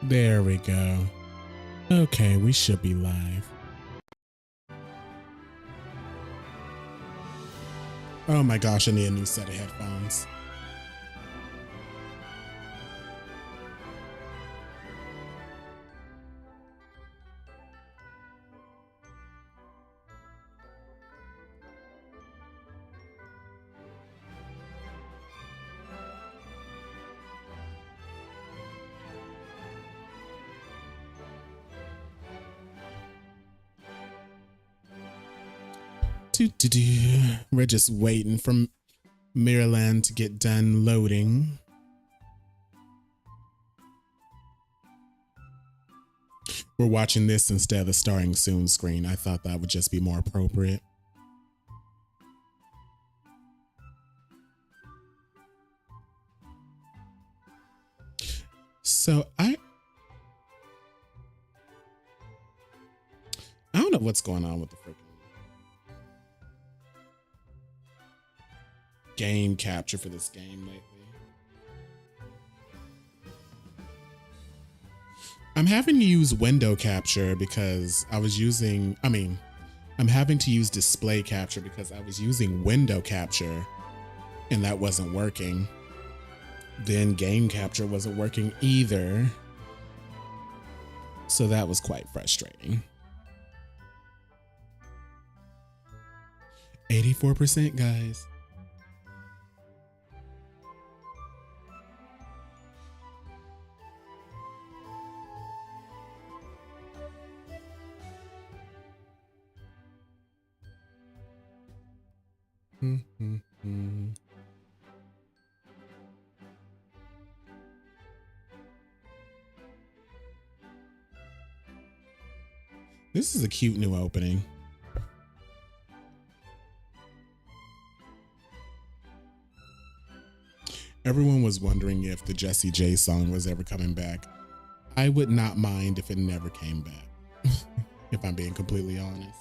There we go. Okay, we should be live. Oh my gosh, I need a new set of headphones. We're just waiting for Maryland to get done loading. We're watching this instead of the starting soon screen. I thought that would just be more appropriate. So I don't know what's going on with the freaking game capture for this game lately. I'm having to use window capture because I'm having to use display capture because I was using window capture and that wasn't working. Then game capture wasn't working either. So that was quite frustrating. 84%, guys. This is a cute new opening. Everyone was wondering if the Jessie J song was ever coming back. I would not mind if it never came back, if I'm being completely honest.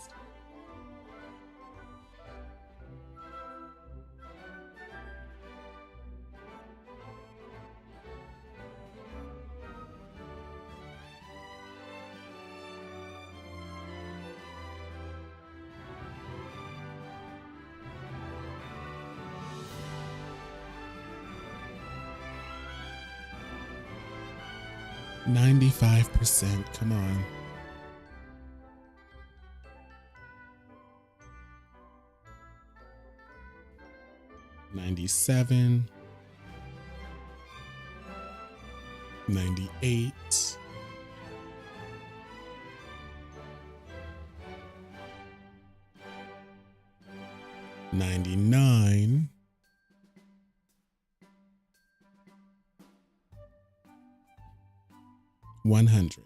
%, come on. $97, $98, $99, $100.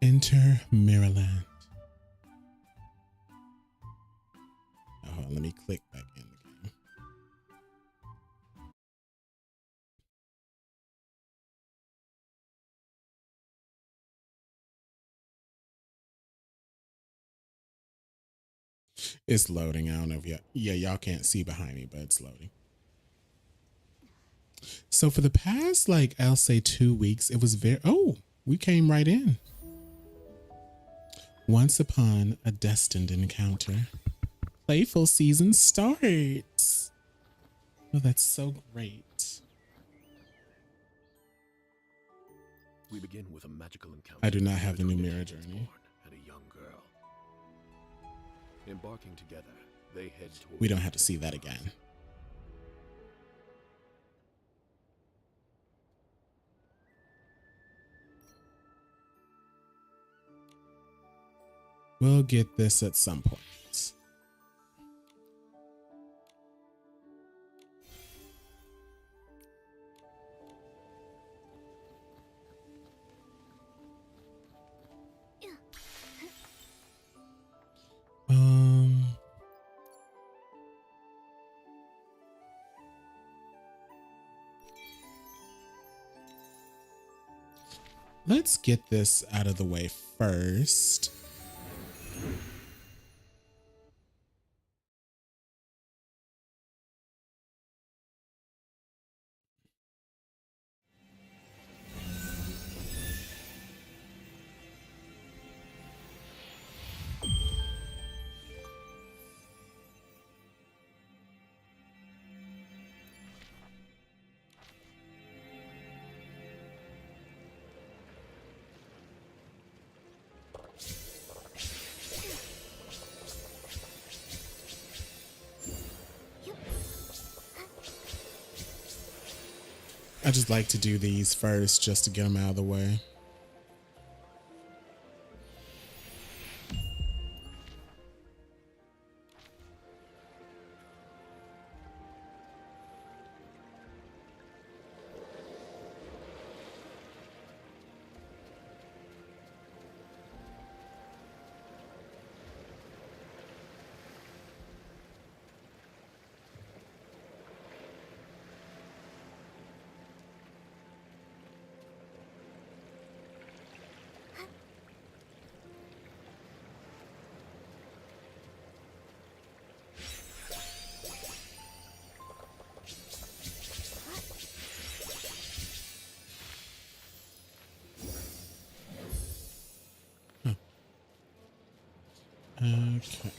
Enter Maryland. Oh, let me click back in the game. It's loading. I don't know if y'all can't see behind me, but it's loading. So for the past, I'll say 2 weeks, it was we came right in. Once upon a destined encounter. Playful season starts. Oh, that's so great. We begin with a magical encounter. I do not have the new mirror journey. And a young girl. Embarking together, they head toward. We don't have to see that again. We'll get this at some point. Let's get this out of the way first. I just like to do these first just to get them out of the way. Okay.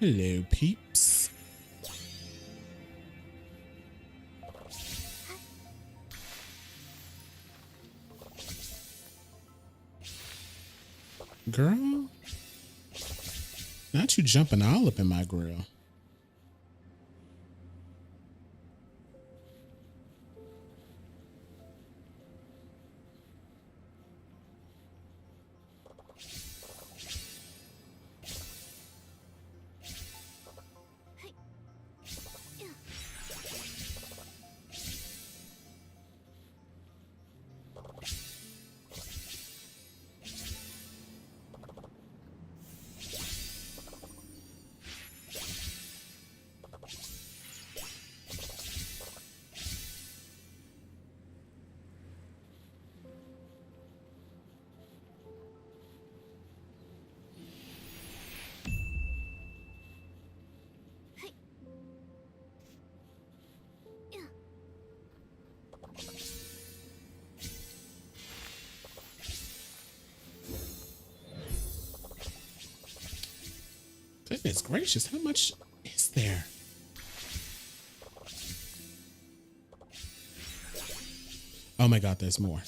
Hello, peeps. Girl, not you jumping all up in my grill. Goodness gracious, how much is there? Oh my God, there's more.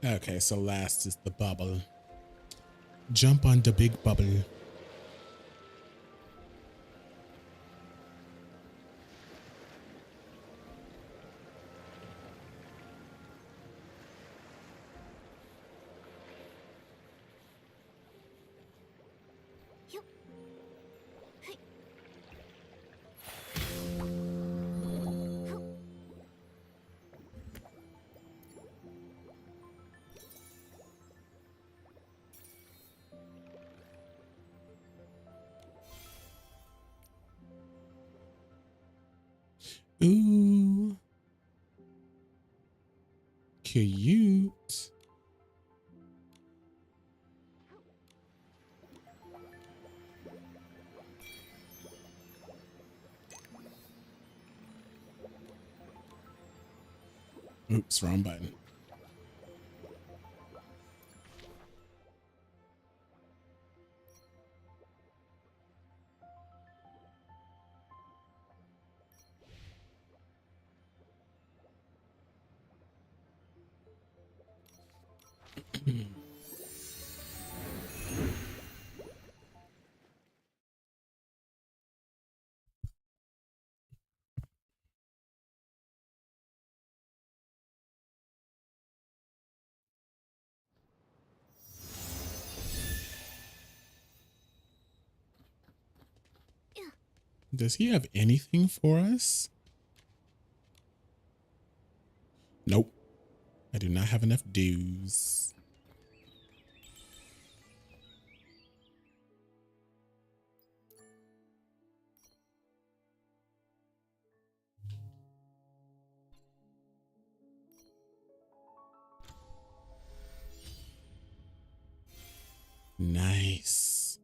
Okay, so last is the bubble. Jump on the big bubble. Ooh. Cute. Oops, wrong button. Does he have anything for us? Nope. I do not have enough dues. Nice.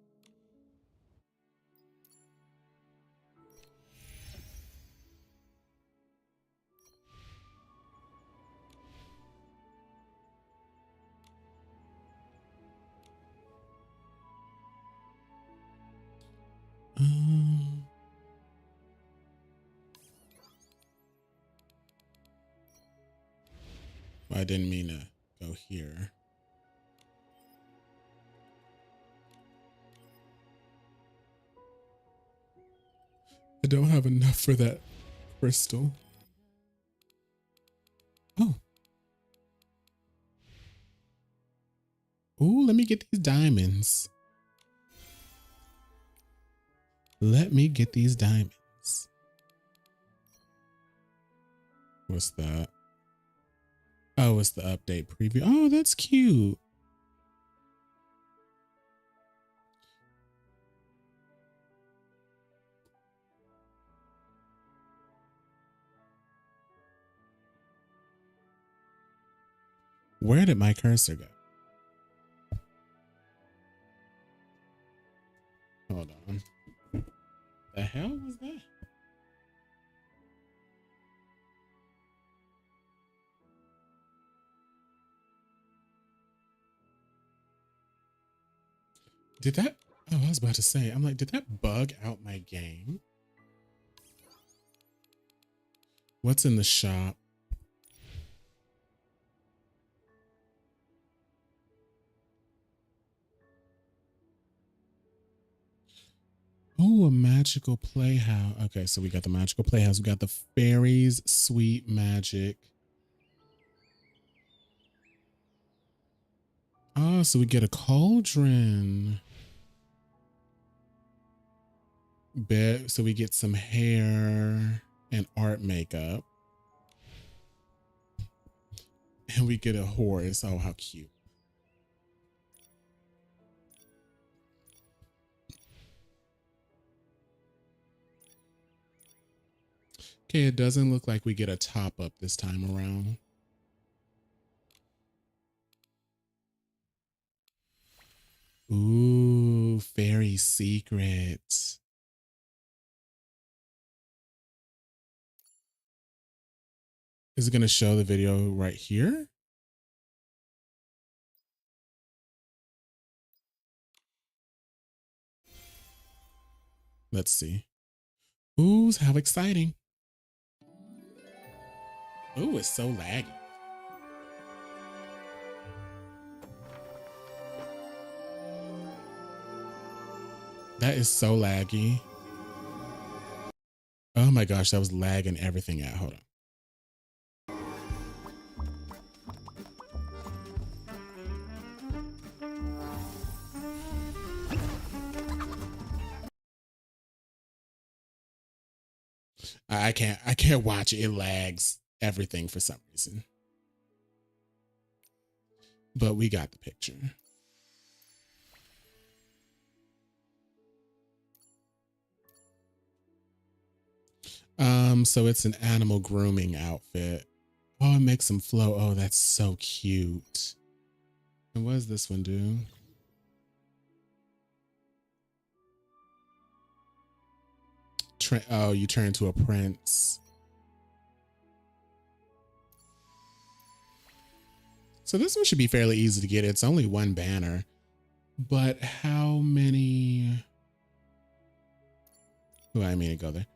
I didn't mean to go here. I don't have enough for that crystal. Oh. Ooh, let me get these diamonds. Let me get these diamonds. What's that? Oh, it's the update preview. Oh, that's cute. Where did my cursor go? Hold on. The hell was that? Did that? Oh, I was about to say, I'm like, did that bug out my game? What's in the shop? Oh, a magical playhouse. Okay, so we got the magical playhouse. We got the fairies, sweet magic. Oh, so we get a cauldron. Bed, so we get some hair and art makeup. And we get a horse. Oh, how cute. Okay, it doesn't look like we get a top up this time around. Ooh, fairy secrets. Is it going to show the video right here? Let's see. Ooh, how exciting. Ooh, it's so laggy. That is so laggy. Oh my gosh, that was lagging everything out. Hold on. I can't watch it. It lags everything for some reason. But we got the picture. So it's an animal grooming outfit. Oh, it makes them flow. Oh, that's so cute. And what does this one do? Oh, you turn into a prince. So this one should be fairly easy to get. It's only one banner. But how many... Oh, I mean to go there.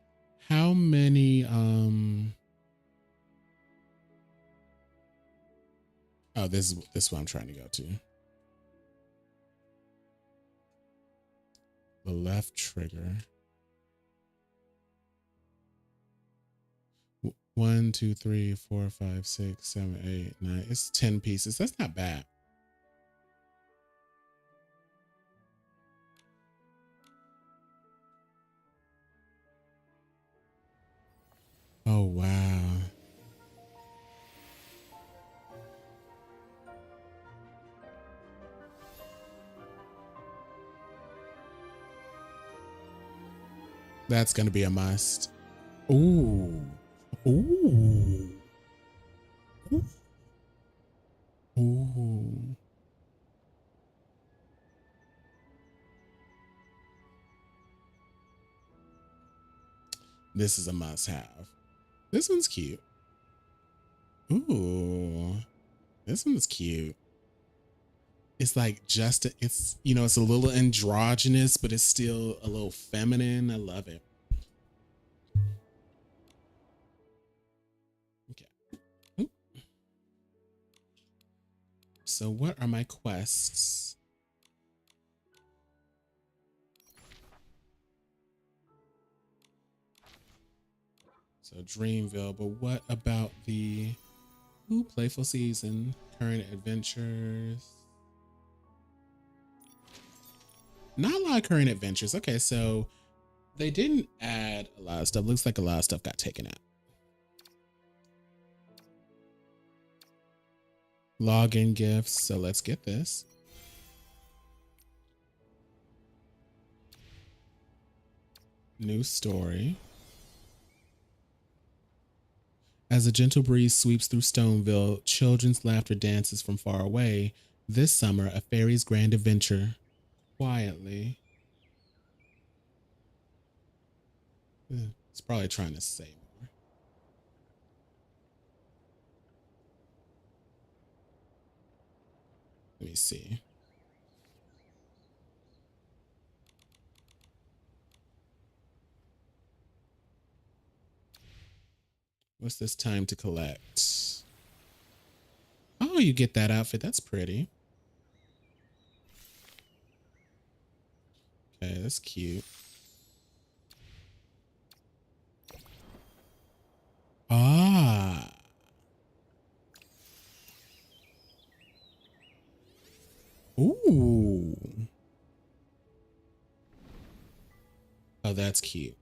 How many... Oh, this is what I'm trying to go to. The left trigger. 1, 2, 3, 4, 5, 6, 7, 8, 9. It's 10 pieces. That's not bad. That's gonna be a must. Ooh. Ooh. Ooh. This is a must have. This one's cute. Ooh. This one's cute. It's like just, it's, you know, it's a little androgynous, but it's still a little feminine. I love it. Okay. Ooh. So what are my quests? So Dreamville, but what about the playful season, current adventures? Not a lot of current adventures. Okay, so they didn't add a lot of stuff. Looks like a lot of stuff got taken out. Login gifts. So let's get this. New story. As a gentle breeze sweeps through Stoneville, children's laughter dances from far away. This summer, a fairy's grand adventure. Quietly. It's probably trying to say more. Let me see. What's this time to collect? Oh, you get that outfit. That's pretty. Okay, that's cute. Ah. Ooh. Oh, that's cute.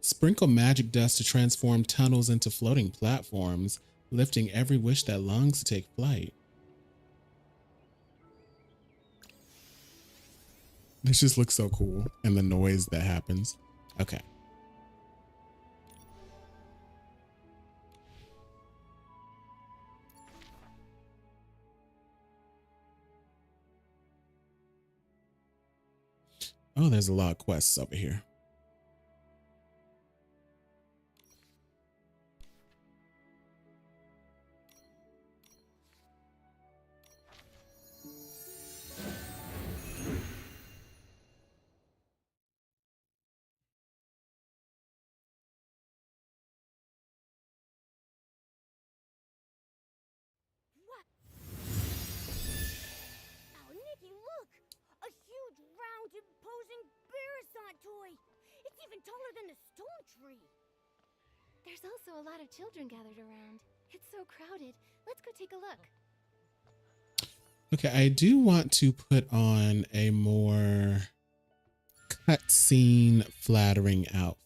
Sprinkle magic dust to transform tunnels into floating platforms, lifting every wish that longs to take flight. This just looks so cool. And the noise that happens. Okay. Oh, there's a lot of quests over here. Oh, Nikki, look! A huge, round, imposing Barasat toy! It's even taller than the stone tree! There's also a lot of children gathered around. It's so crowded. Let's go take a look. Okay, I do want to put on a more cutscene flattering outfit.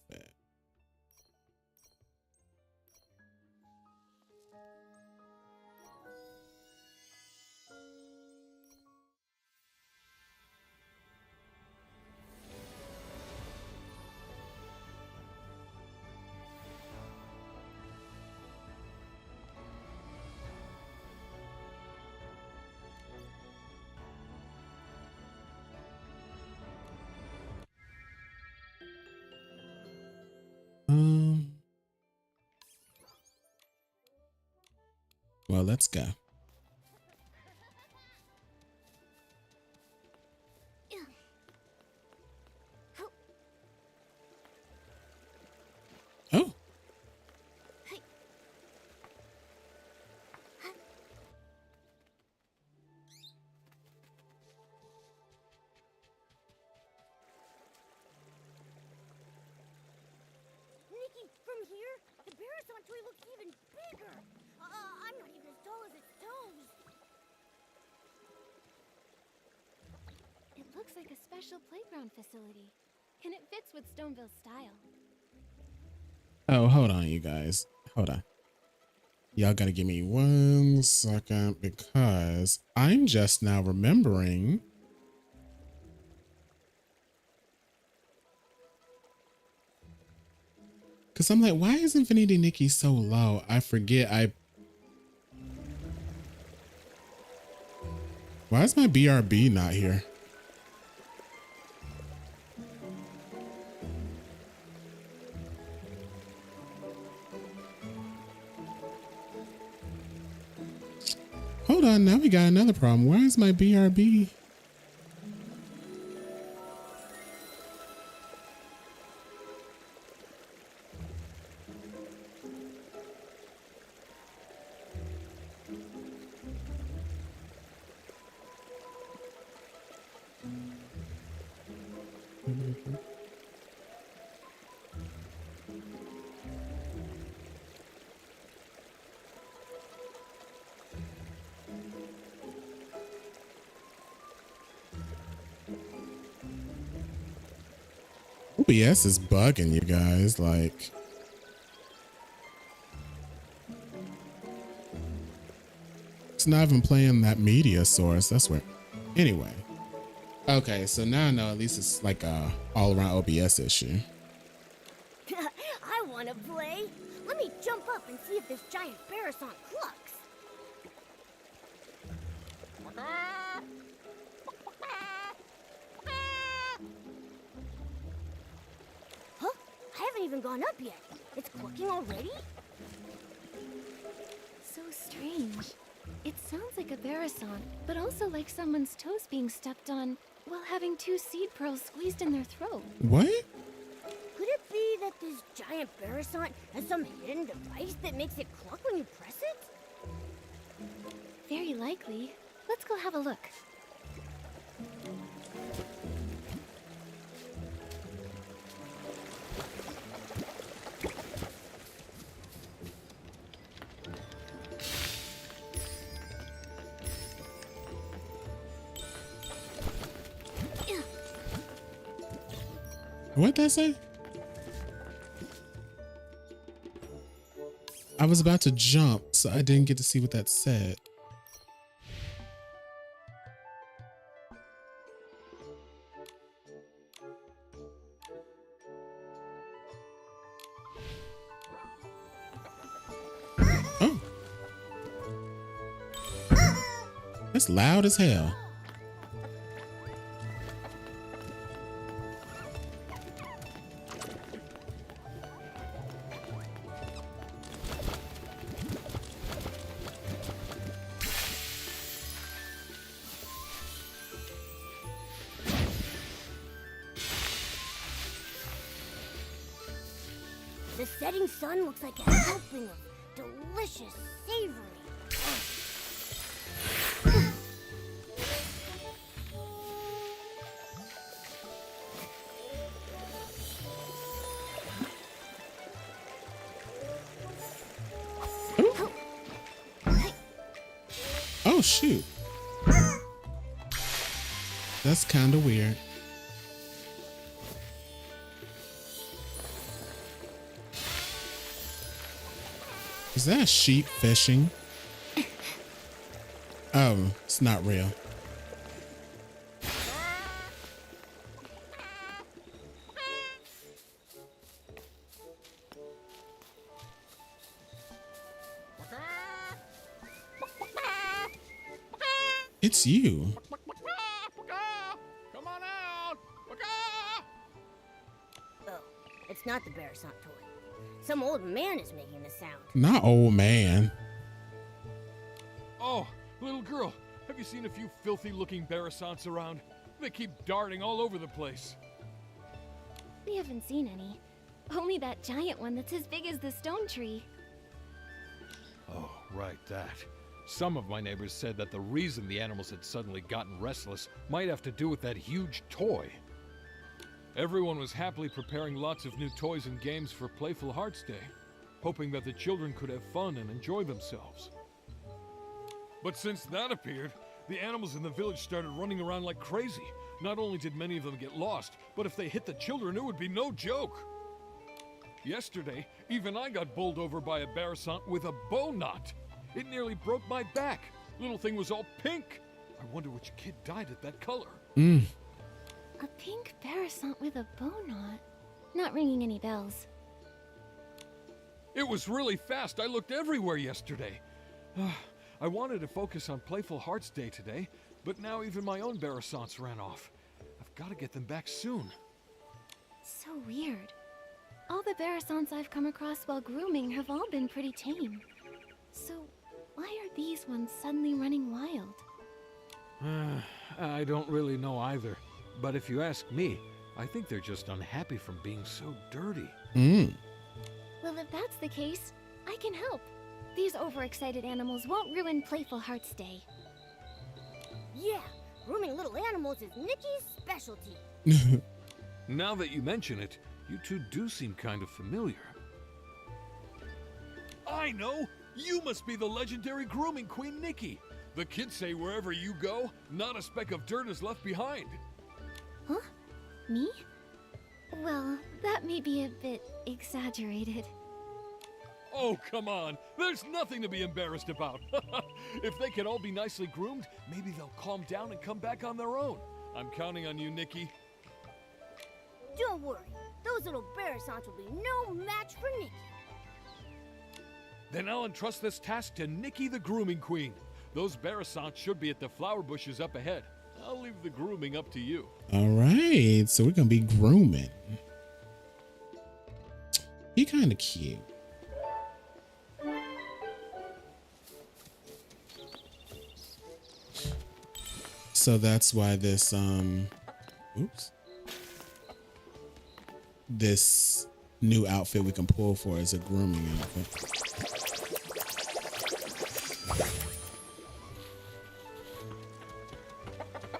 Well, let's go. Oh. Nikki, from here, the Barasat toy looks even bigger! I'm not even as tall as its toes! It looks like a special playground facility, and it fits with Stoneville's style. Oh, hold on, you guys. Hold on. Y'all gotta give me 1 second because I'm just now remembering. Because I'm like, why is Infinity Nikki so low? I forget. Why is my BRB not here? Hold on, now we got another problem. Why is my BRB? OBS is bugging, you guys. Like, it's not even playing that media source. That's where. Anyway. Okay, so now I know at least it's like a all around OBS issue. I want to play. Let me jump up and see if this giant Barasant clucks. Huh? I haven't even gone up yet. It's clucking already? So strange. It sounds like a Barasant, but also like someone's toes being stepped on while having 2 seed pearls squeezed in their throat. What? Could it be that this giant Barasant has some hidden device that makes it cluck when you press it? Very likely. Let's go have a look. What'd that say? I was about to jump, so I didn't get to see what that said. Oh. That's loud as hell. The setting sun looks like a helping of delicious savory. Oh, shoot. That's kind of weird. Is that a sheep fishing? Oh, it's not real. It's you. Come on out! Oh, it's not the Barasant toy. Some old man is making the sound. Not old man. Oh, little girl, have you seen a few filthy-looking Barasants around? They keep darting all over the place. We haven't seen any. Only that giant one that's as big as the stone tree. Oh, right, that. Some of my neighbors said that the reason the animals had suddenly gotten restless might have to do with that huge toy. Everyone was happily preparing lots of new toys and games for Playful Hearts Day, hoping that the children could have fun and enjoy themselves. But since that appeared, the animals in the village started running around like crazy. Not only did many of them get lost, but if they hit the children, it would be no joke. Yesterday, even I got bowled over by a Barasant with a bow knot. It nearly broke my back. Little thing was all pink. I wonder which kid dyed it that color. Mm. A pink Barasant with a bow knot. Not ringing any bells. It was really fast. I looked everywhere yesterday. I wanted to focus on Playful Hearts Day today, but now even my own Barasants ran off. I've got to get them back soon. So weird. All the Barasants I've come across while grooming have all been pretty tame. So, why are these ones suddenly running wild? I don't really know either. But if you ask me, I think they're just unhappy from being so dirty. Mm. Well, if that's the case, I can help. These overexcited animals won't ruin Playful Hearts Day. Yeah, grooming little animals is Nikki's specialty. Now that you mention it, you two do seem kind of familiar. I know! You must be the legendary grooming queen, Nikki. The kids say wherever you go, not a speck of dirt is left behind. Huh? Me? Well, that may be a bit exaggerated. Oh, come on. There's nothing to be embarrassed about. If they can all be nicely groomed, maybe they'll calm down and come back on their own. I'm counting on you, Nikki. Don't worry, those little Barasants will be no match for Nikki. Then I'll entrust this task to Nikki the Grooming Queen. Those Barasants should be at the flower bushes up ahead. I'll leave the grooming up to you. All right, so we're gonna be grooming. He kind of cute. So that's why this this new outfit we can pull for is a grooming outfit.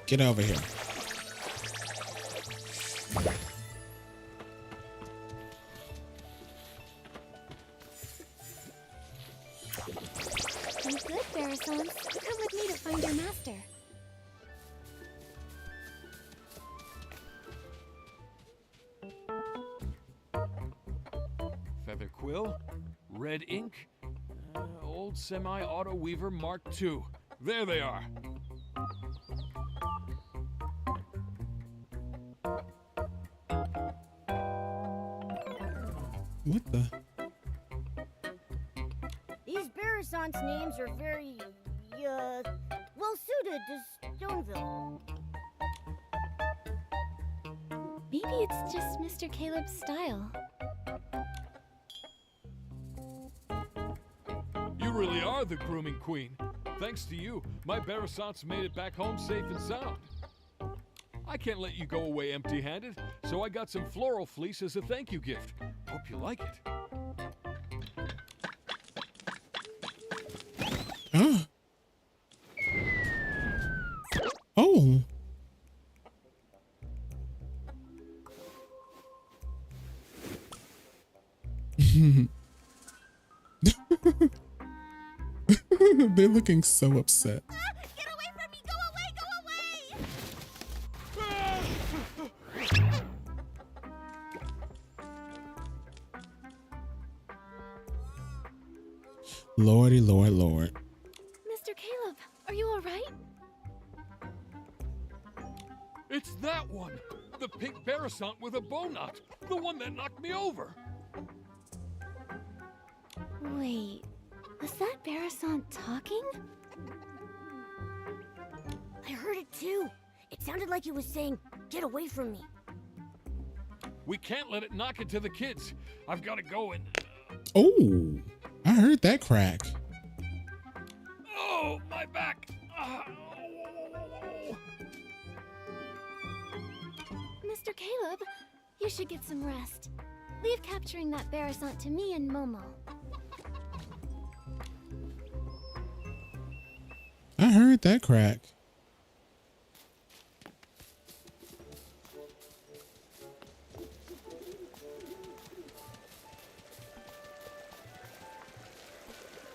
Get over here. I'm good, Barasants. Come with me to find your master. Feather quill, red ink, old semi-auto weaver Mark II. There they are. What the? These Barasants' names are very, well suited to Stoneville. Maybe it's just Mr. Caleb's style. You really are the grooming queen. Thanks to you, my Barasants made it back home safe and sound. I can't let you go away empty-handed, so I got some floral fleece as a thank you gift. Hope you like it. Ah. Oh. They're looking so upset. Get away from me! Go away! Lordy, Lord, Lord. Mr. Caleb, are you all right? It's that one! The pink Barasant with a bow knot! The one that knocked me over! Wait, was that Barasant talking? I heard it too. It sounded like it was saying, "Get away from me." We can't let it knock into the kids. I've got to go and... Oh, I heard that crack. Oh, my back! Mr. Caleb, you should get some rest. Leave capturing that Barasant to me and Momo. I heard that crack.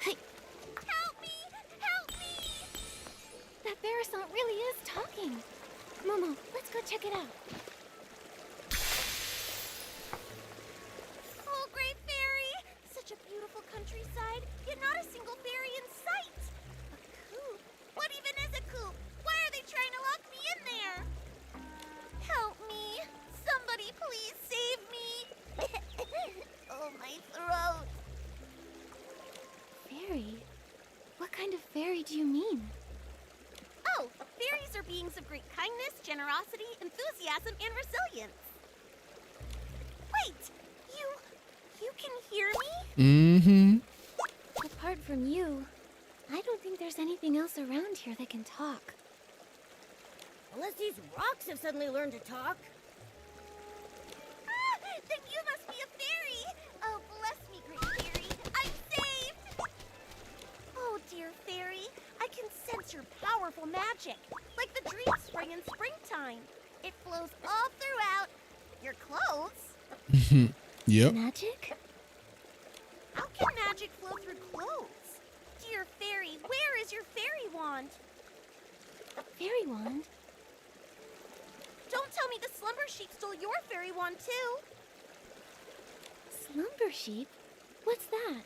Hey. Help me! Help me! That Barasant really is talking. Momo, let's go check it out. Oh, countryside, yet not a single fairy in sight. A coop? What even is a coop? Why are they trying to lock me in there? Help me. Somebody please save me. Oh, my throat. Fairy? What kind of fairy do you mean? Oh, fairies are beings of great kindness, generosity, enthusiasm, and resilience. Wait, you can hear me? Mm-hmm. Apart from you, I don't think there's anything else around here that can talk. Unless these rocks have suddenly learned to talk. Ah, then you must be a fairy. Oh, bless me, great fairy. I'm saved. Oh, dear fairy, I can sense your powerful magic, like the dream spring in springtime. It flows all throughout your clothes. Yep. Magic? How can magic flow through clothes? Dear fairy, where is your fairy wand? Fairy wand? Don't tell me the slumber sheep stole your fairy wand too. Slumber sheep? What's that?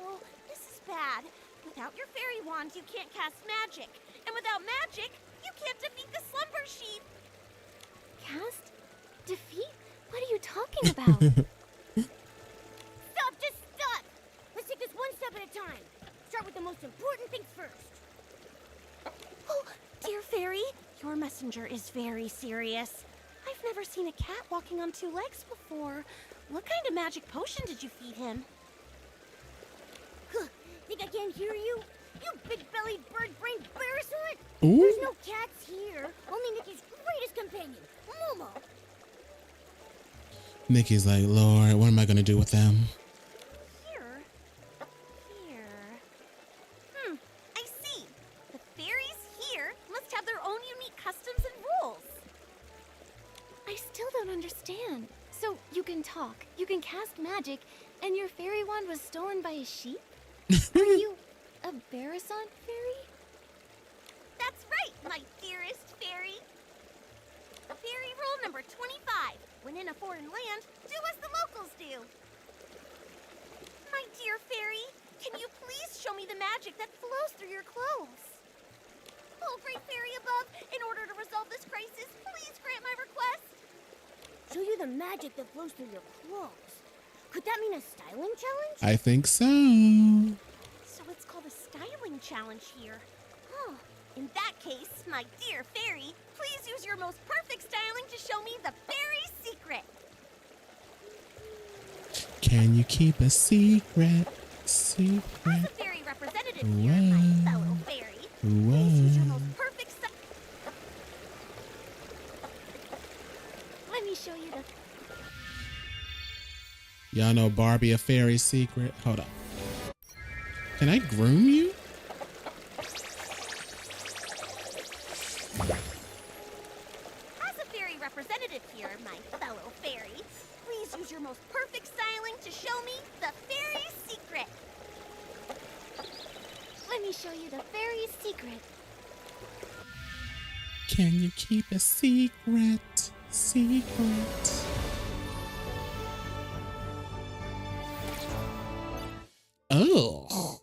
Oh, this is bad. Without your fairy wand, you can't cast magic. And without magic, you can't defeat the slumber sheep. Cast? Defeat? What are you talking about? Stop, just stop! Let's take this one step at a time. Start with the most important things first. Oh, dear fairy, your messenger is very serious. I've never seen a cat walking on two legs before. What kind of magic potion did you feed him? Think I can't hear you? You big-bellied, bird-brained parasite! Ooh. There's no cats here. Only Nikki's greatest companion, Momo. Nikki's like, Lord, what am I gonna do with them? Here? I see. The fairies here must have their own unique customs and rules. I still don't understand. So you can talk, you can cast magic, and your fairy wand was stolen by a sheep? Are you a Barasant fairy? That's right, my dearest fairy. Fairy rule number 25. When in a foreign land, do as the locals do. My dear fairy, can you please show me the magic that flows through your clothes? Oh, great fairy above, in order to resolve this crisis, please grant my request. Show you the magic that flows through your clothes. Could that mean a styling challenge? I think so. So it's called a styling challenge here. Oh, in that case, my dear fairy, please use your most perfect styling to show me the fairy secret. Can you keep a secret? As a fairy representative here, Whoa. my fellow fairy, please use your most perfect Let me show you the... Y'all know Barbie a fairy secret? Hold on. Can I groom you? As a fairy representative here, my fellow fairy, please use your most perfect styling to show me the fairy secret. Let me show you the fairy secret. Can you keep a secret? Secret. Oh.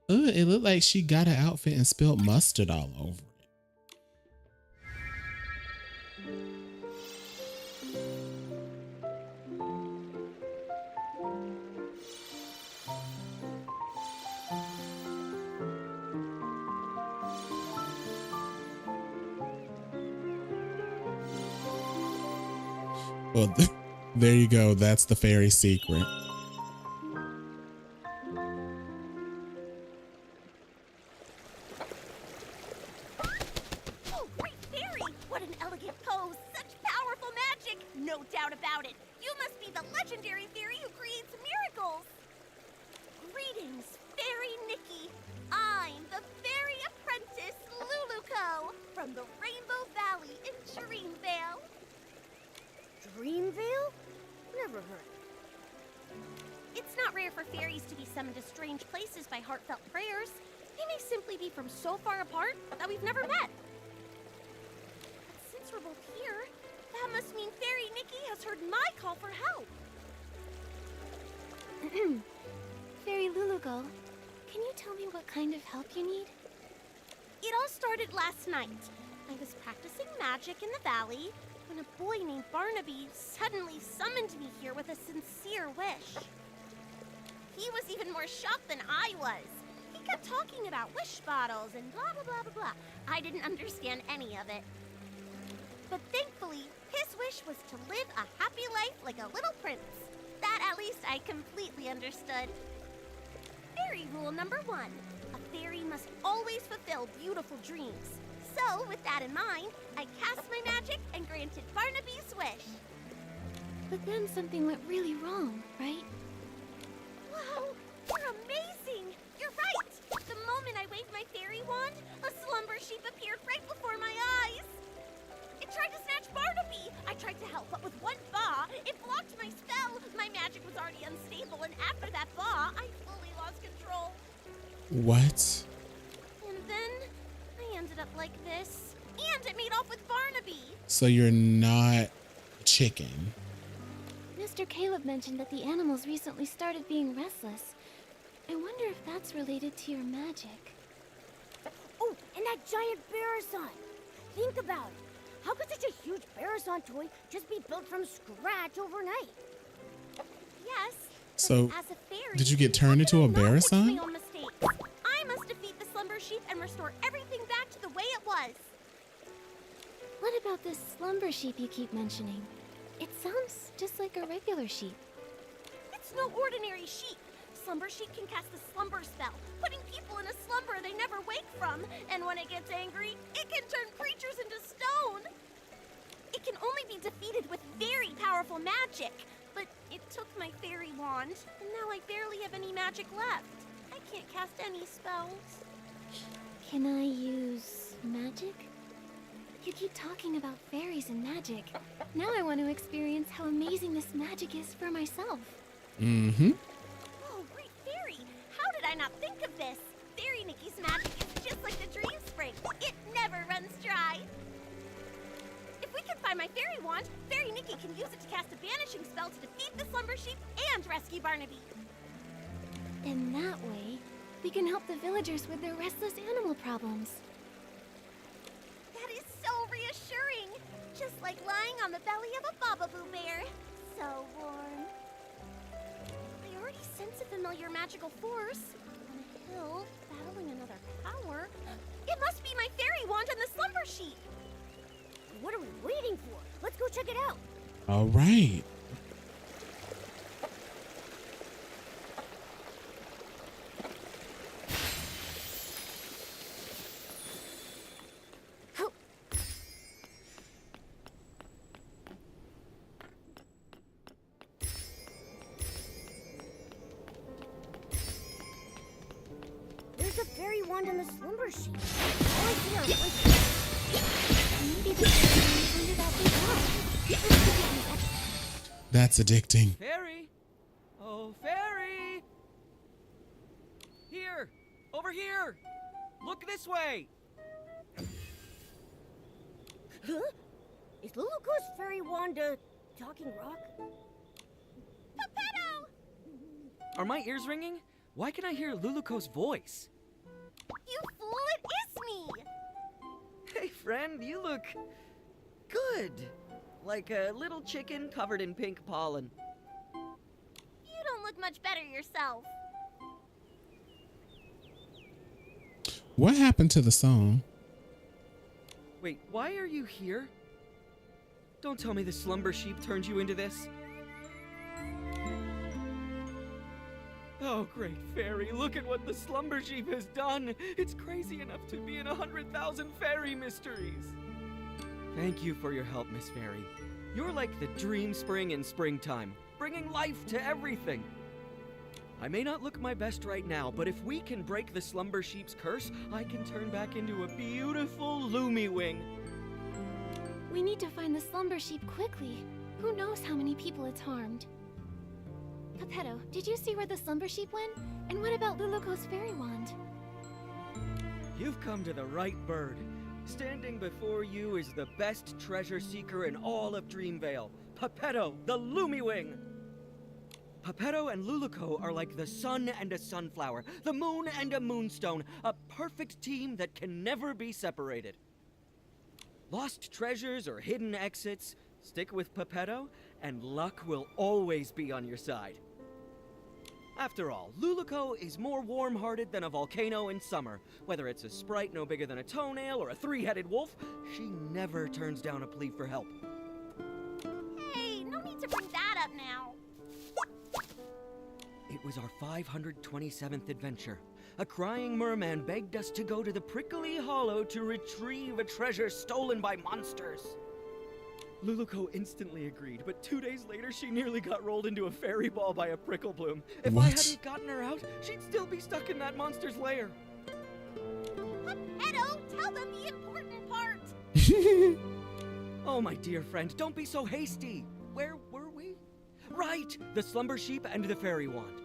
Oh, it looked like she got an outfit and spilled mustard all over it. Well, there you go. That's the fairy secret. Oh, great fairy! What an elegant pose! Such powerful magic! No doubt about it! You must be the legendary fairy who creates miracles! Greetings, Fairy Nikki! I'm the fairy apprentice, Luluco, from the Rainbow Valley in Dreamvale. Dreamvale? Never heard. It's not rare for fairies to be summoned to strange places by heartfelt prayers. They may simply be from so far apart that we've never met. But since we're both here, that must mean Fairy Nikki has heard my call for help. Fairy Lulugo, can you tell me what kind of help you need? It all started last night. I was practicing magic in the valley when a boy named Barnaby suddenly summoned me here with a sincere wish. He was even more shocked than I was. He kept talking about wish bottles and blah, blah, blah, blah, blah. I didn't understand any of it. But thankfully, his wish was to live a happy life like a little prince. That at least I completely understood. Fairy rule number 1. A fairy must always fulfill beautiful dreams. So, with that in mind, I cast my magic and granted Barnaby's wish. But then something went really wrong, right? Wow, you're amazing! You're right! The moment I waved my fairy wand, a slumber sheep appeared right before my eyes. It tried to snatch Barnaby. I tried to help, but with one paw, it blocked my spell. My magic was already unstable, and after that paw, I fully lost control. What? And then I ended up like this. And it made off with Barnaby. So you're not chicken. Mr. Caleb mentioned that the animals recently started being restless. I wonder if that's related to your magic. Oh, and that giant Barrison. Think about it. How could such a huge Barrison toy just be built from scratch overnight? Yes. So, as a fairy, did you get turned into a Barrison? My own mistakes. I must defeat the slumber sheep and restore everything back to the way it was. What about this slumber sheep you keep mentioning? It sounds just like a regular sheep. It's no ordinary sheep. Slumber sheep can cast the slumber spell, putting people in a slumber they never wake from. And when it gets angry, it can turn creatures into stone. It can only be defeated with very powerful magic. But it took my fairy wand, and now I barely have any magic left. I can't cast any spells. Can I use magic? You keep talking about fairies and magic. Now I want to experience how amazing this magic is for myself. Mm-hmm. Oh, great fairy! How did I not think of this? Fairy Nikki's magic is just like the dream spring. It never runs dry. If we can find my fairy wand, Fairy Nikki can use it to cast a banishing spell to defeat the slumber sheep and rescue Barnaby. And that way, we can help the villagers with their restless animal problems. That is so reassuring. Just like lying on the belly of a Bababoo bear. So warm. I already sense a familiar magical force. On a hill, battling another power. It must be my fairy wand and the slumber sheep. What are we waiting for? Let's go check it out. All right. There's a fairy wand on the slumber sheep. All I see are voices. Maybe the fairy under that big rock. That's addicting. Fairy! Oh, Fairy! Here! Over here! Look this way! Huh? Is Luluko's fairy wand a talking rock? Geppetto! Are my ears ringing? Why can I hear Luluko's voice? You fool, it is me! Hey, friend, you look good. Like a little chicken covered in pink pollen. You don't look much better yourself. What happened to the song? Wait, why are you here? Don't tell me the slumber sheep turned you into this. Oh, great fairy, look at what the slumber sheep has done. It's crazy enough to be in 100,000 fairy mysteries. Thank you for your help, Miss Fairy. You're like the dream spring in springtime, bringing life to everything. I may not look my best right now, but if we can break the slumber sheep's curse, I can turn back into a beautiful Lumiwing. We need to find the slumber sheep quickly. Who knows how many people it's harmed? Geppetto, did you see where the slumber sheep went? And what about Luluko's fairy wand? You've come to the right bird. Standing before you is the best treasure seeker in all of Dreamvale, Geppetto, the Lumiwing. Pepetto and Luluco are like the sun and a sunflower, the moon and a moonstone, a perfect team that can never be separated. Lost treasures or hidden exits, stick with Pepetto, and luck will always be on your side. After all, Luluco is more warm-hearted than a volcano in summer. Whether it's a sprite no bigger than a toenail or a three-headed wolf, she never turns down a plea for help. Hey, no need to bring that up now. It was our 527th adventure. A crying merman begged us to go to the prickly hollow to retrieve a treasure stolen by monsters. Luluco instantly agreed, but 2 days later she nearly got rolled into a fairy ball by a prickle bloom. If I hadn't gotten her out, she'd still be stuck in that monster's lair. Pepetto, tell them the important part. Oh, my dear friend, don't be so hasty. Where were we? Right, the slumber sheep and the fairy wand.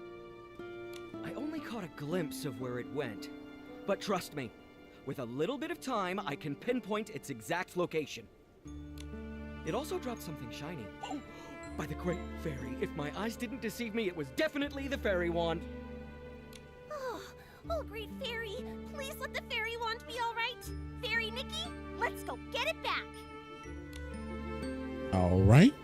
I only caught a glimpse of where it went. But trust me, with a little bit of time, I can pinpoint its exact location. It also dropped something shiny. Oh, by the great fairy, if my eyes didn't deceive me, it was definitely the fairy wand. Oh, great fairy, please let the fairy wand be all right. Fairy Nikki, let's go get it back. All right.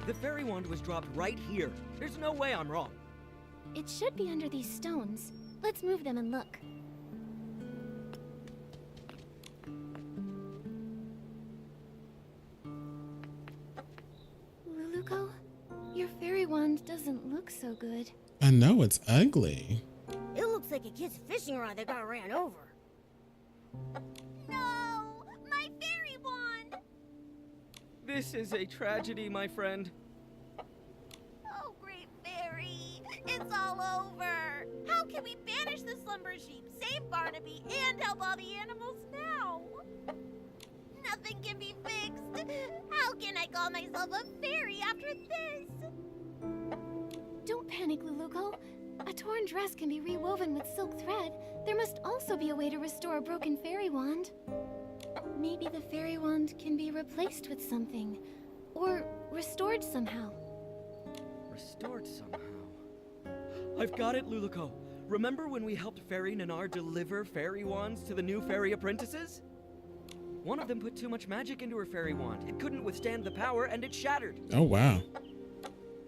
The fairy wand was dropped right here. There's no way I'm wrong. It should be under these stones. Let's move them and look. Luluco, your fairy wand doesn't look so good. I know, it's ugly. It looks like a kid's fishing rod that got ran over. No, my fairy wand. This is a tragedy, my friend. Oh, great fairy, it's all over. How can we banish the slumber sheep, save Barnaby, and help all the animals now? Nothing can be fixed. How can I call myself a fairy after this? Don't panic, Luluco. A torn dress can be rewoven with silk thread. There must also be a way to restore a broken fairy wand. Maybe the fairy wand can be replaced with something. Or restored somehow. Restored somehow. I've got it, Luluco. Remember when we helped Fairy Nanar deliver fairy wands to the new fairy apprentices? One of them put too much magic into her fairy wand. It couldn't withstand the power, and it shattered. Oh, wow.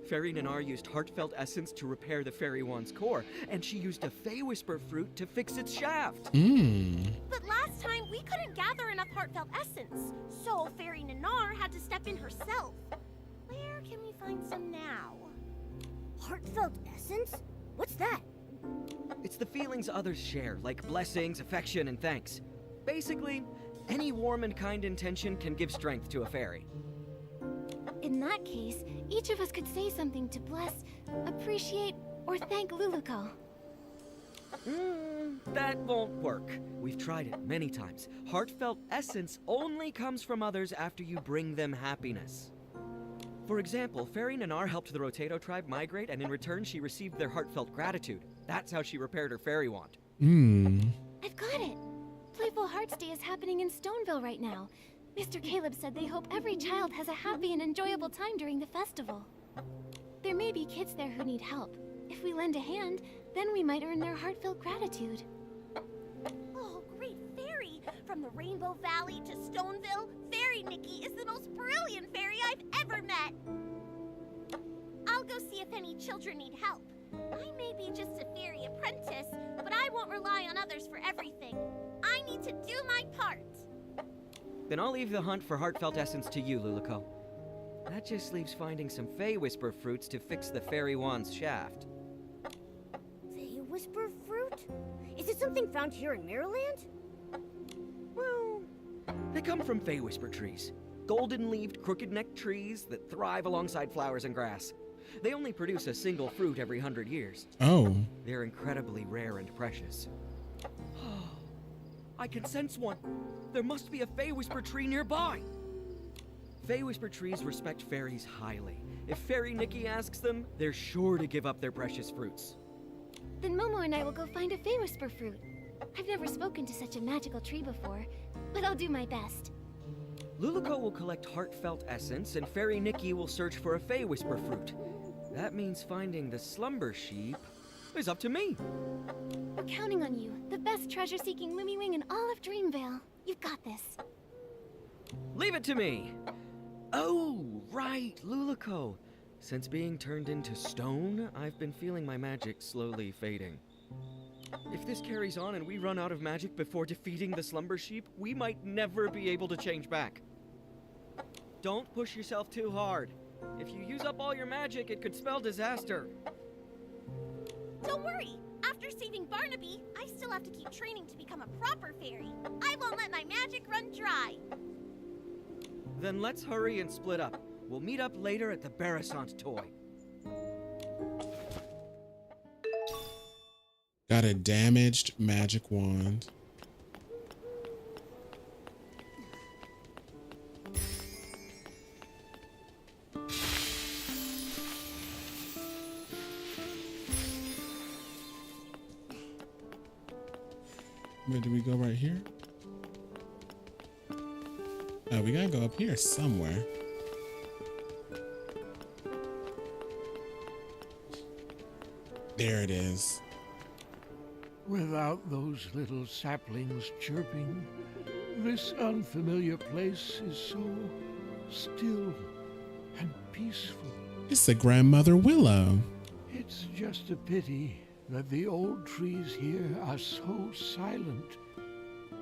Fairy Nanar used heartfelt essence to repair the fairy wand's core, and she used a Fey Whisper fruit to fix its shaft. But last time, we couldn't gather enough heartfelt essence, so Fairy Nanar had to step in herself. Where can we find some now? Heartfelt essence? What's that? It's the feelings others share, like blessings, affection, and thanks. Basically, any warm and kind intention can give strength to a fairy. In that case, each of us could say something to bless, appreciate, or thank Luluco. That won't work. We've tried it many times. Heartfelt essence only comes from others after you bring them happiness. For example, Fairy Nanar helped the Rotato tribe migrate, and in return she received their heartfelt gratitude. That's how she repaired her fairy wand. I've got it! Playful Hearts Day is happening in Stoneville right now. Mr. Caleb said they hope every child has a happy and enjoyable time during the festival. There may be kids there who need help. If we lend a hand, then we might earn their heartfelt gratitude. Oh, great fairy! From the Rainbow Valley to Stoneville, Fairy Nikki is the most brilliant fairy I've ever met! I'll go see if any children need help. I may be just a fairy apprentice, but I won't rely on others for everything. I need to do my part. Then I'll leave the hunt for heartfelt essence to you, Luluco. That just leaves finding some Fey Whisper fruits to fix the fairy wand's shaft. Fey Whisper fruit? Is it something found here in Maryland? Well, they come from Fey Whisper trees. Golden-leaved, crooked-necked trees that thrive alongside flowers and grass. They only produce a single fruit every 100 years. Oh. They're incredibly rare and precious. I can sense one. There must be a Fey Whisper tree nearby. Fey Whisper trees respect fairies highly. If Fairy Nikki asks them, they're sure to give up their precious fruits. Then Momo and I will go find a Fey Whisper fruit. I've never spoken to such a magical tree before, but I'll do my best. Luluko will collect heartfelt essence, and Fairy Nikki will search for a Fey Whisper fruit. That means finding the slumber sheep is up to me. We're counting on you, the best treasure-seeking Lumiwing in all of Dreamvale. You've got this. Leave it to me. Oh, right, Luluko. Since being turned into stone, I've been feeling my magic slowly fading. If this carries on and we run out of magic before defeating the slumber sheep, we might never be able to change back. Don't push yourself too hard. If you use up all your magic, it could spell disaster. Don't worry. After saving Barnaby, I still have to keep training to become a proper fairy. I won't let my magic run dry. Then let's hurry and split up. We'll meet up later at the Barasant toy. Got a damaged magic wand. Where do we go? Right here? Oh, we gotta go up here somewhere. There it is. Without those little saplings chirping, this unfamiliar place is so still and peaceful. It's a grandmother willow. It's just a pity that the old trees here are so silent.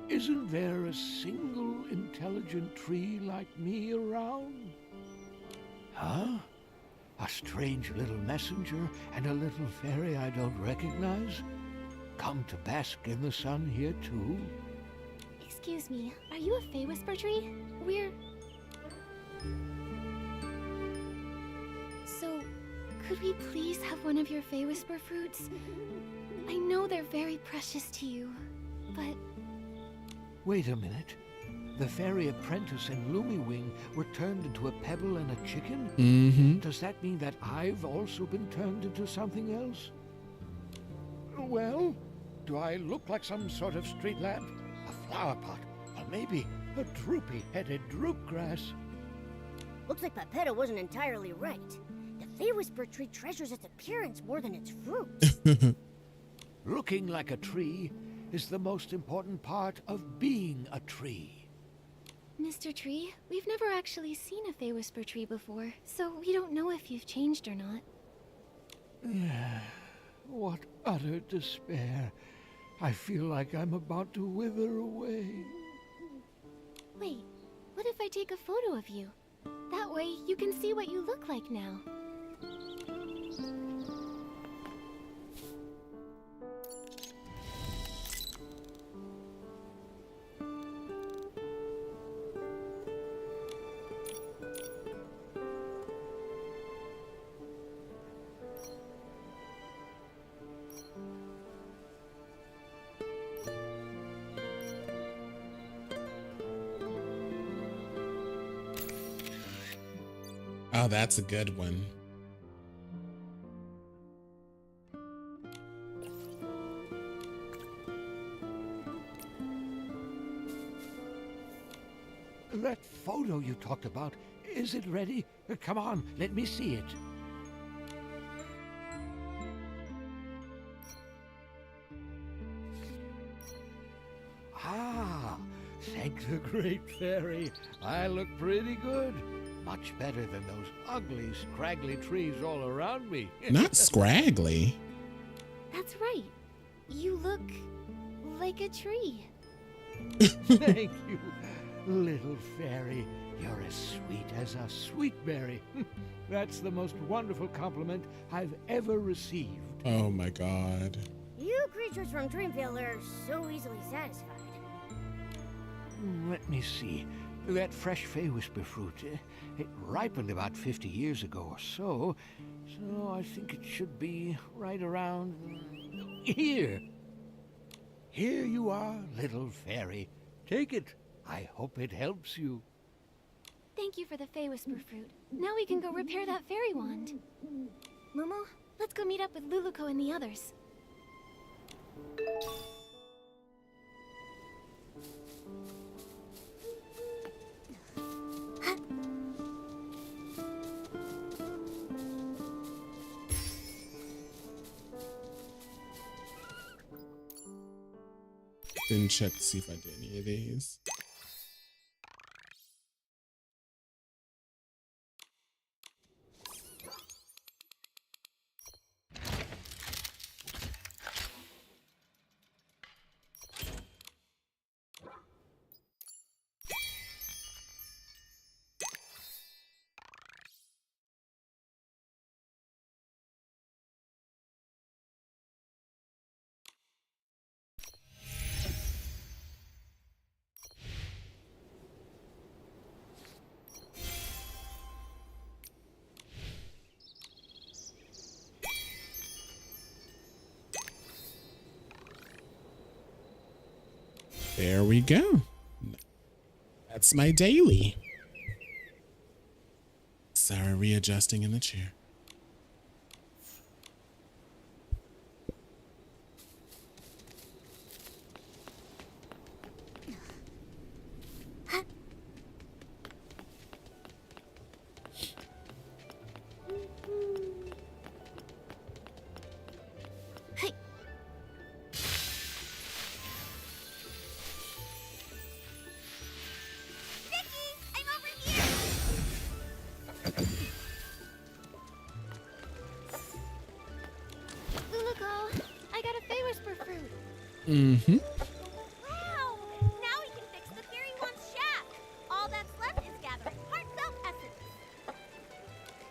Isn't there a single intelligent tree like me around? Huh? A strange little messenger and a little fairy I don't recognize? Come to bask in the sun here too? Excuse me, are you a Fey Whisper tree? So, could we please have one of your Fey Whisper fruits? I know they're very precious to you, but... Wait a minute. The fairy apprentice and Lumiwing were turned into a pebble and a chicken? Mm-hmm. Does that mean that I've also been turned into something else? Well, do I look like some sort of street lamp? A flower pot? Or maybe a droopy-headed droopgrass? Looks like Pepetta wasn't entirely right. The Fey Whisper tree treasures its appearance more than its fruit. Looking like a tree is the most important part of being a tree. Mr. Tree, we've never actually seen a Fey Whisper tree before, so we don't know if you've changed or not. What utter despair. I feel like I'm about to wither away. Wait, what if I take a photo of you? That way you can see what you look like now. Oh, that's a good one. That photo you talked about, is it ready? Come on, let me see it. Ah, thank the great fairy. I look pretty good. Much better than those ugly, scraggly trees all around me. Not scraggly. That's right. You look like a tree. Thank you, little fairy. You're as sweet as a sweet berry. That's the most wonderful compliment I've ever received. Oh my God. You creatures from Dreamvale are so easily satisfied. Let me see. That fresh Fey Whisper fruit, it ripened about 50 years ago or so. So I think it should be right around here. Here you are, little fairy. Take it. I hope it helps you. Thank you for the Fey Whisper fruit. Now we can go repair that fairy wand. Momo, let's go meet up with Luluko and the others. Didn't check to see if I did any of these. There we go. That's my daily. Sorry, readjusting in the chair. Mm-hmm. Wow! Now we can fix the Fairy Wand's shack. All that's left is gathering heartfelt essence.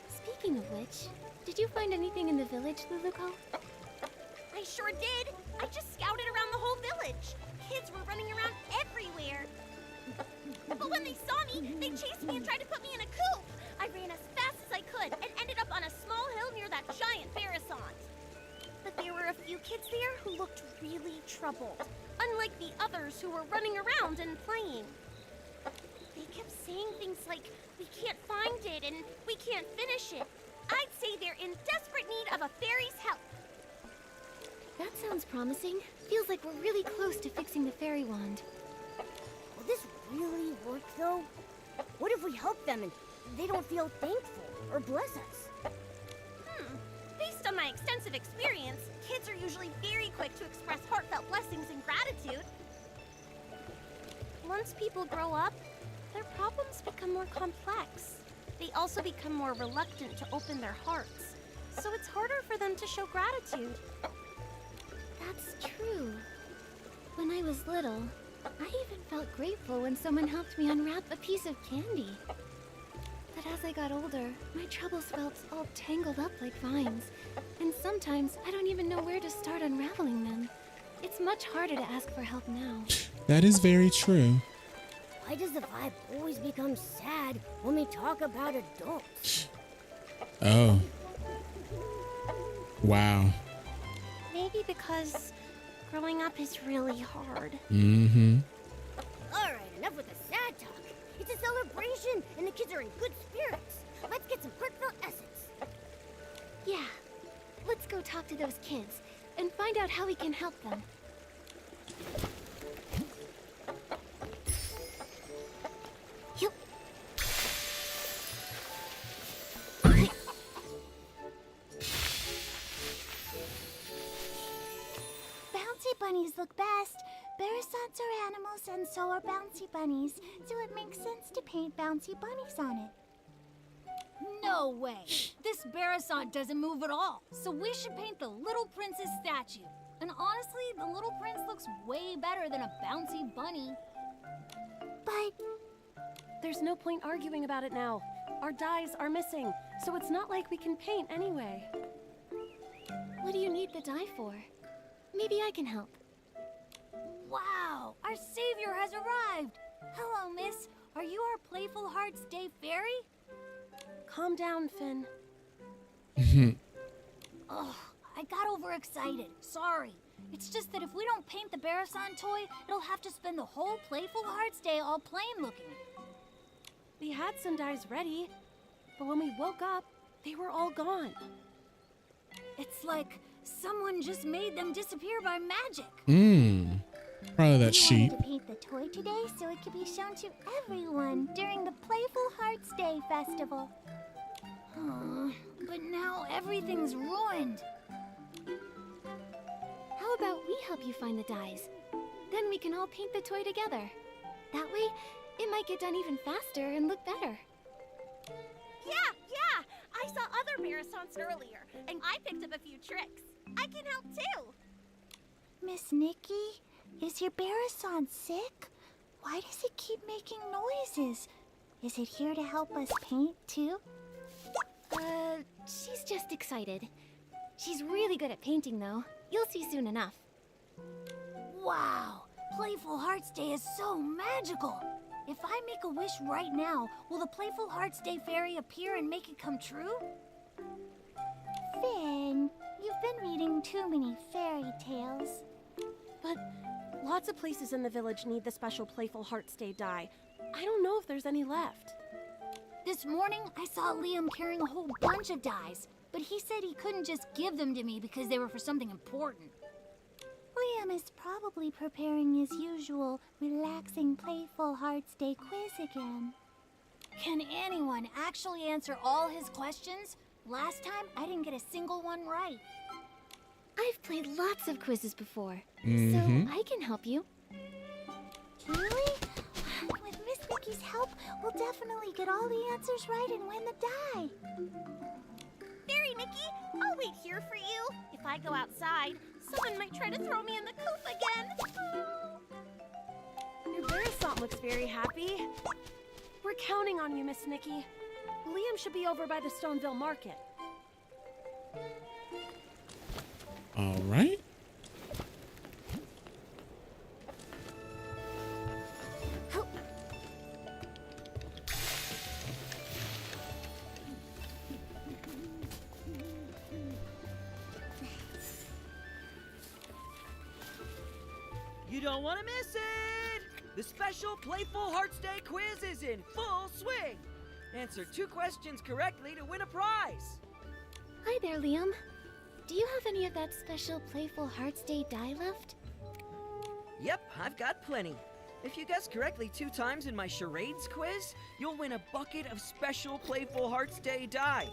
Speaking of which, did you find anything in the village, Luluko? I sure did. I just scouted around the whole village. Kids were running around everywhere. But when they saw me, they chased me and tried to put me in a coop. I ran as fast as I could and ended up on a small hill near that giant Fairytales. But there were a few kids there who looked really troubled, unlike the others who were running around and playing. They kept saying things like, "We can't find it," and "We can't finish it." I'd say they're in desperate need of a fairy's help. That sounds promising. Feels like we're really close to fixing the fairy wand. Will this really work, though? What if we help them and they don't feel thankful or bless us? Based on my extensive experience, kids are usually very quick to express heartfelt blessings and gratitude. Once people grow up, their problems become more complex. They also become more reluctant to open their hearts, so it's harder for them to show gratitude. That's true. When I was little, I even felt grateful when someone helped me unwrap a piece of candy. But as I got older, my troubles felt all tangled up like vines. And sometimes I don't even know where to start unraveling them. It's much harder to ask for help now. That is very true. Why does the vibe always become sad when we talk about adults? Oh. Wow. Maybe because growing up is really hard. Mm-hmm. All right, enough with the sad talk. It's a celebration, and the kids are in good spirits. Let's get some heartfelt essence. Yeah. Let's go talk to those kids and find out how we can help them. Yup. Bouncy bunnies look best. Bearsons are animals and so are bouncy bunnies, so it makes sense to paint bouncy bunnies on it. No way! This Barasant doesn't move at all, so we should paint the little prince's statue. And honestly, the little prince looks way better than a bouncy bunny. But there's no point arguing about it now. Our dyes are missing, so it's not like we can paint anyway. What do you need the dye for? Maybe I can help. Wow! Our savior has arrived! Hello, miss. Are you our Playful Hearts Day fairy? Calm down, Finn. Ugh, I I got overexcited. Sorry. It's just that if we don't paint the Barasan toy, it'll have to spend the whole Playful Hearts Day all plain looking. We had some dyes ready, but when we woke up, they were all gone. It's like someone just made them disappear by magic. Probably that We sheep. wanted to paint the toy today so it could be shown to everyone during the Playful Hearts Day Festival. But now everything's ruined. How about we help you find the dyes? Then we can all paint the toy together. That way, it might get done even faster and look better. Yeah! I saw other Barasons earlier, and I picked up a few tricks. I can help too! Miss Nikki, is your Barasan sick? Why does it keep making noises? Is it here to help us paint too? She's just excited. She's really good at painting, though. You'll see soon enough. Wow! Playful Hearts Day is so magical! If I make a wish right now, will the Playful Hearts Day fairy appear and make it come true? Finn, you've been reading too many fairy tales. But lots of places in the village need the special Playful Hearts Day dye. I don't know if there's any left. This morning, I saw Liam carrying a whole bunch of dyes, but he said he couldn't just give them to me because they were for something important. Liam is probably preparing his usual relaxing Playful Hearts Day quiz again. Can anyone actually answer all his questions? Last time, I didn't get a single one right. I've played lots of quizzes before, so I can help you. Really? With Miss Nikki's help, we'll definitely get all the answers right and win the dye. Fairy Nikki, I'll wait here for you. If I go outside, someone might try to throw me in the coop again. Your Barasan looks very happy. We're counting on you, Miss Nikki. Liam should be over by the Stoneville Market. All right. You don't want to miss it! The special Playful Hearts Day quiz is in full swing! Answer 2 questions correctly to win a prize! Hi there, Liam. Do you have any of that special Playful Hearts Day dye left? Yep, I've got plenty. If you guess correctly 2 times in my charades quiz, you'll win a bucket of special Playful Hearts Day dye.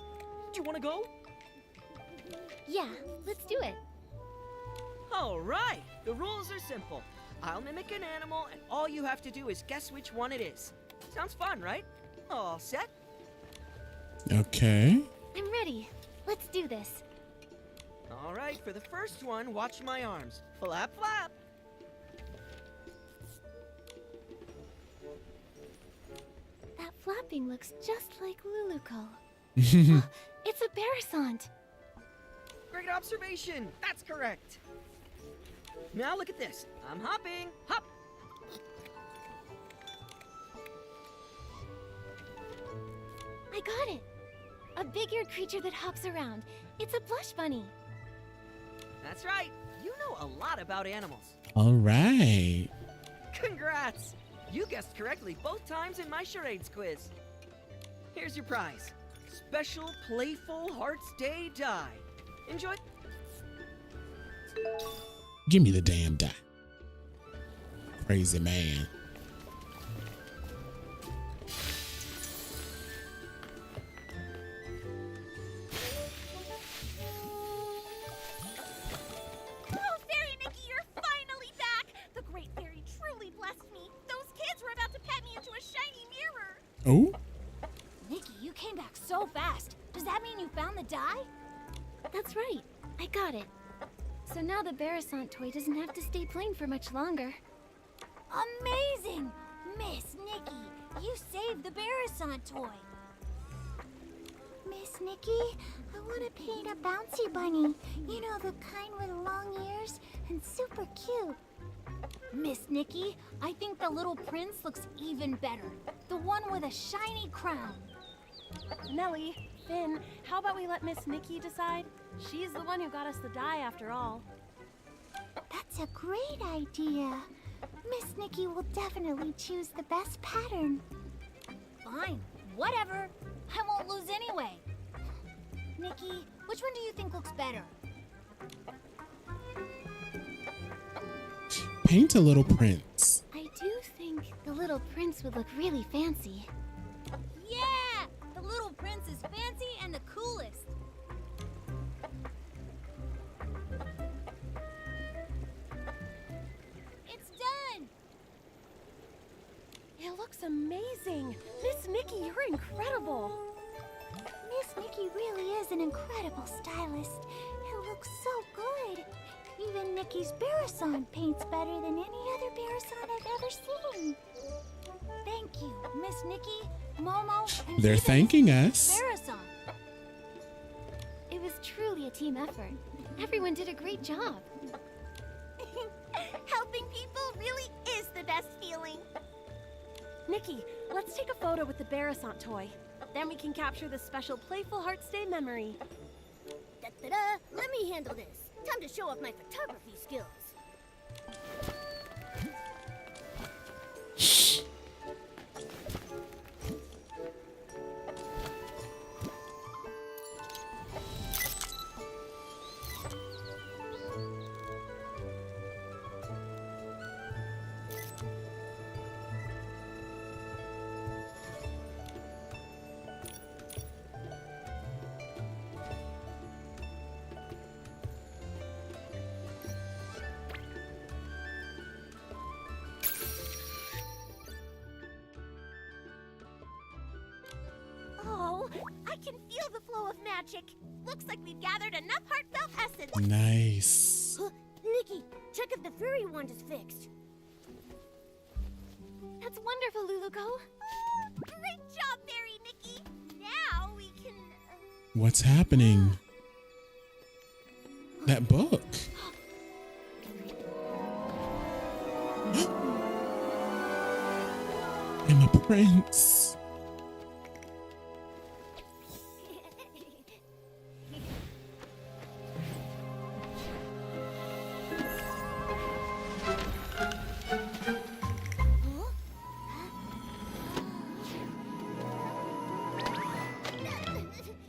Do you want to go? Yeah, let's do it. All right, the rules are simple. I'll mimic an animal, and all you have to do is guess which one it is. Sounds fun, right? All set? Okay. I'm ready. Let's do this. All right, for the first one, watch my arms. Flap, flap. That flapping looks just like Luluco. It's a Barasan. Great observation. That's correct. Now look at this. I'm hopping. Hop. I got it. A big-eared creature that hops around. It's a blush bunny. That's right. You know a lot about animals. All right. Congrats. You guessed correctly both times in my charades quiz. Here's your prize. Special Playful Hearts Day dye. Enjoy. Give me the damn dye. Crazy man. Oh, Fairy Nikki, you're finally back! The Great Fairy truly blessed me. Those kids were about to pet me into a shiny mirror. Oh? Nikki, you came back so fast. Does that mean you found the dye? That's right. I got it. So now the Barasan toy doesn't have to stay plain for much longer. Amazing! Miss Nikki, you saved the Barasan toy. Miss Nikki, I want to paint a bouncy bunny. You know, the kind with long ears and super cute. Miss Nikki, I think the little prince looks even better. The one with a shiny crown. Nellie, Finn, how about we let Miss Nikki decide? She's the one who got us the dye after all. That's a great idea. Miss Nikki will definitely choose the best pattern. Fine, whatever. I won't lose anyway. Nikki, which one do you think looks better? Paint a little prince. I do think the little prince would look really fancy. Yeah! The little prince is fancy and the coolest. It's done! It looks amazing. Miss Nikki, you're incredible. Miss Nikki really is an incredible stylist. It looks so good. Even Nikki's Barrison paints better than any other Barrison I've ever seen. Thank you, Miss Nikki, Momo, and They're even thanking us. Barrison. It was truly a team effort. Everyone did a great job. Helping people really is the best feeling. Nikki, let's take a photo with the Barrison toy. Then we can capture the special Playful Hearts Day memory. Da-da-da! Let me handle this. Time to show off my photography skills. Oh, I can feel the flow of magic. Looks like we've gathered enough heartfelt essence. Nice. Nikki, check if the fairy wand is fixed. That's wonderful, Luluko. Great job, Fairy Nikki. Now we can... What's happening? That book. I'm a prince.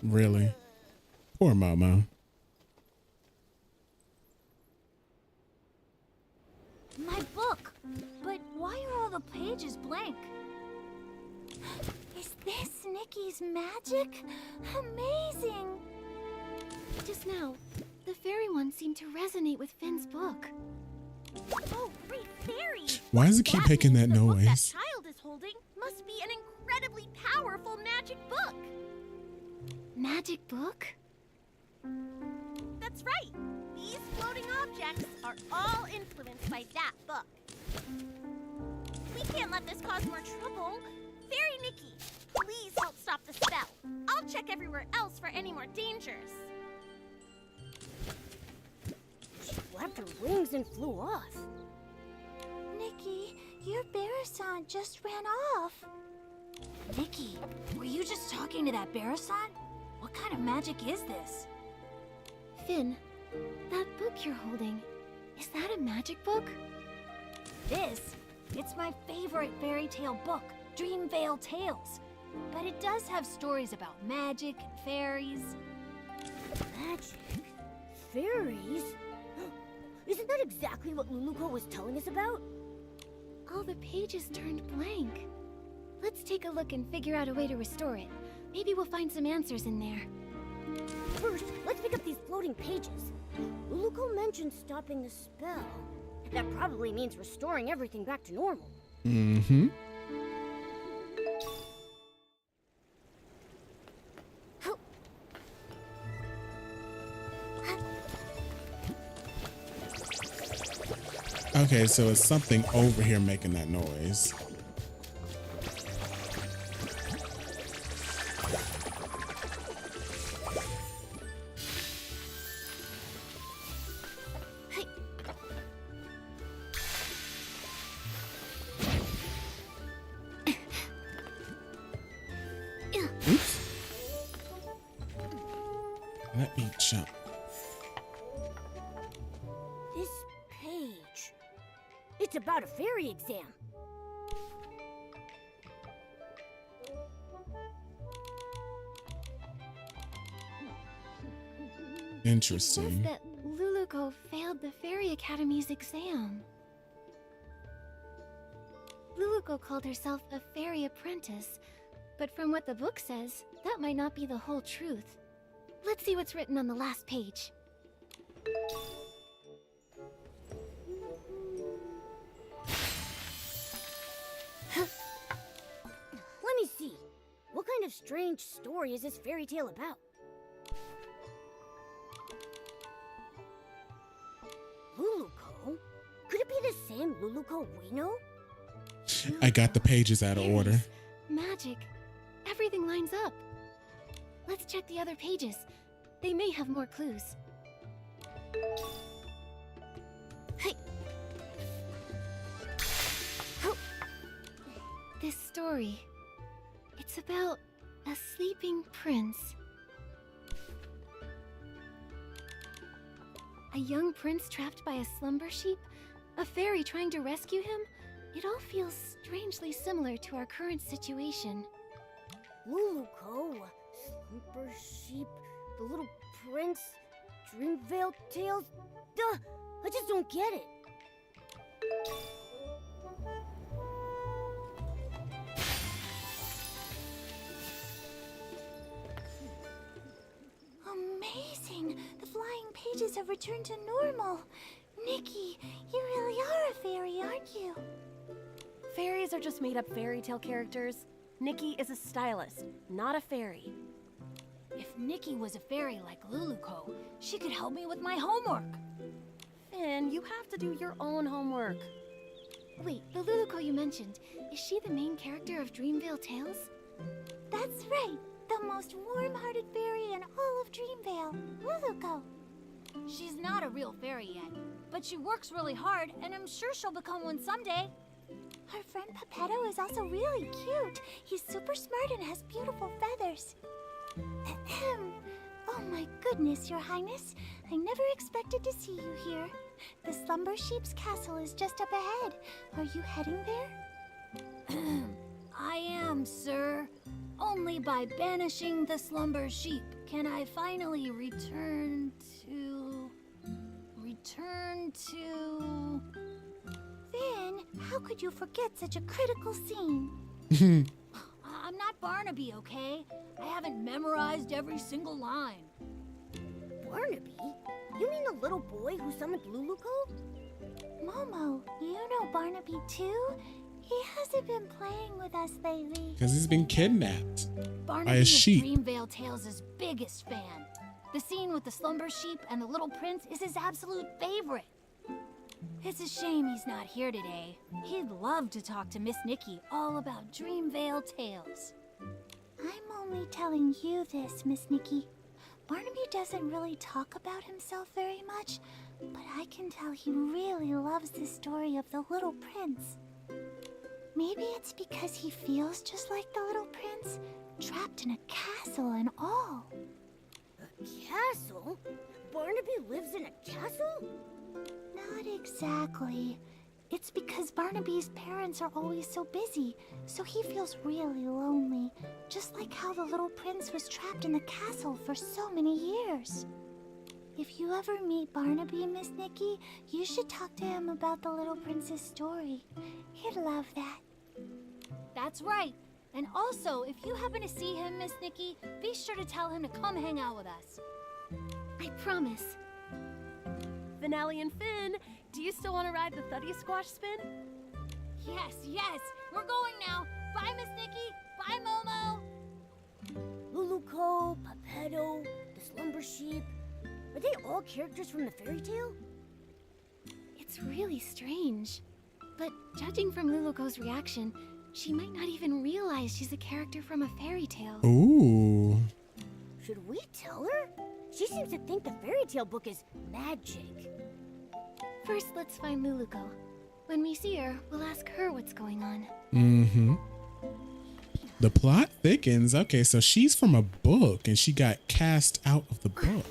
Really? Poor Momo. My book! But why are all the pages blank? Is this Nikki's magic? Amazing! Just now, the fairy one seemed to resonate with Finn's book. Oh, great fairy! Why does it keep making that means the book that noise? child is holding must be an incredibly powerful magic book. Magic book? That's right. These floating objects are all influenced by that book. We can't let this cause more trouble. Fairy Nikki, please help stop the spell. I'll check everywhere else for any more dangers. She flapped her wings and flew off. Nikki, your Barrison just ran off. Nikki, were you just talking to that Barrison? What kind of magic is this? Finn, that book you're holding, is that a magic book? It's my favorite fairy tale book, Dreamvale Tales. But it does have stories about magic and fairies. Magic? Fairies? Isn't that exactly what Luluko was telling us about? All the pages turned blank. Let's take a look and figure out a way to restore it. Maybe we'll find some answers in there. First, let's pick up these floating pages. Luluko mentioned stopping the spell. That probably means restoring everything back to normal. Mm-hmm. Okay, so it's something over here making that noise. it's about a fairy exam. Interesting. It says that Luluco failed the Fairy Academy's exam. Luluco called herself a fairy apprentice, but from what the book says, that might not be the whole truth. Let's see what's written on the last page. Let me see. What kind of strange story is this fairy tale about? Luluco? Could it be the same Luluco we know? I got the pages out of order. Magic. Everything lines up. Let's check the other pages. They may have more clues. Hey. Oh. This story. It's about a sleeping prince. A young prince trapped by a slumber sheep? A fairy trying to rescue him? It all feels strangely similar to our current situation. Luluco, Slumber Sheep, the Little Prince, Dreamvale Tales. Duh! I just don't get it. Amazing! The flying pages have returned to normal. Nikki, you really are a fairy, aren't you? Fairies are just made-up fairy tale characters. Nikki is a stylist, not a fairy. If Nikki was a fairy like Luluco, she could help me with my homework. Finn, you have to do your own homework. Wait, the Luluco you mentioned, is she the main character of Dreamvale Tales? That's right. The most warm-hearted fairy in all of Dreamvale, Luluco. She's not a real fairy yet, but she works really hard, and I'm sure she'll become one someday. Her friend Pepetto is also really cute. He's super smart and has beautiful feathers. Ahem. Oh my goodness, Your Highness. I never expected to see you here. The Slumber Sheep's castle is just up ahead. Are you heading there? I am, sir. Only by banishing the Slumber Sheep can I finally return to... Finn, how could you forget such a critical scene? I'm not Barnaby, okay? I haven't memorized every single line. Barnaby? You mean the little boy who summoned Luluco? Momo, you know Barnaby too? He hasn't been playing with us lately. Because he's been kidnapped Barnaby by a sheep. is Dreamvale Tales' biggest fan. The scene with the Slumber Sheep and the Little Prince is his absolute favorite. It's a shame he's not here today. He'd love to talk to Miss Nikki all about Dreamvale Tales. I'm only telling you this, Miss Nikki. Barnaby doesn't really talk about himself very much, but I can tell he really loves the story of the Little Prince. Maybe it's because he feels just like the Little Prince, trapped in a castle and all. A castle? Barnaby lives in a castle? Not exactly. It's because Barnaby's parents are always so busy, so he feels really lonely, just like how the Little Prince was trapped in the castle for so many years. If you ever meet Barnaby, Miss Nikki, you should talk to him about the Little Prince's story. He'd love that. That's right. And also, if you happen to see him, Miss Nikki, be sure to tell him to come hang out with us. I promise. Finale and Finn, do you still want to ride the Thuddy Squash spin? Yes, we're going now. Bye, Miss Nikki. Bye, Momo. Luluco, Pepetto, the Slumber Sheep. Are they all characters from the fairy tale? It's really strange. But judging from Luluco's reaction, she might not even realize she's a character from a fairy tale. Ooh. Should we tell her? She seems to think the fairy tale book is magic. First, let's find Luluco. When we see her, we'll ask her what's going on. Mm-hmm. The plot thickens. Okay, so she's from a book and she got cast out of the book.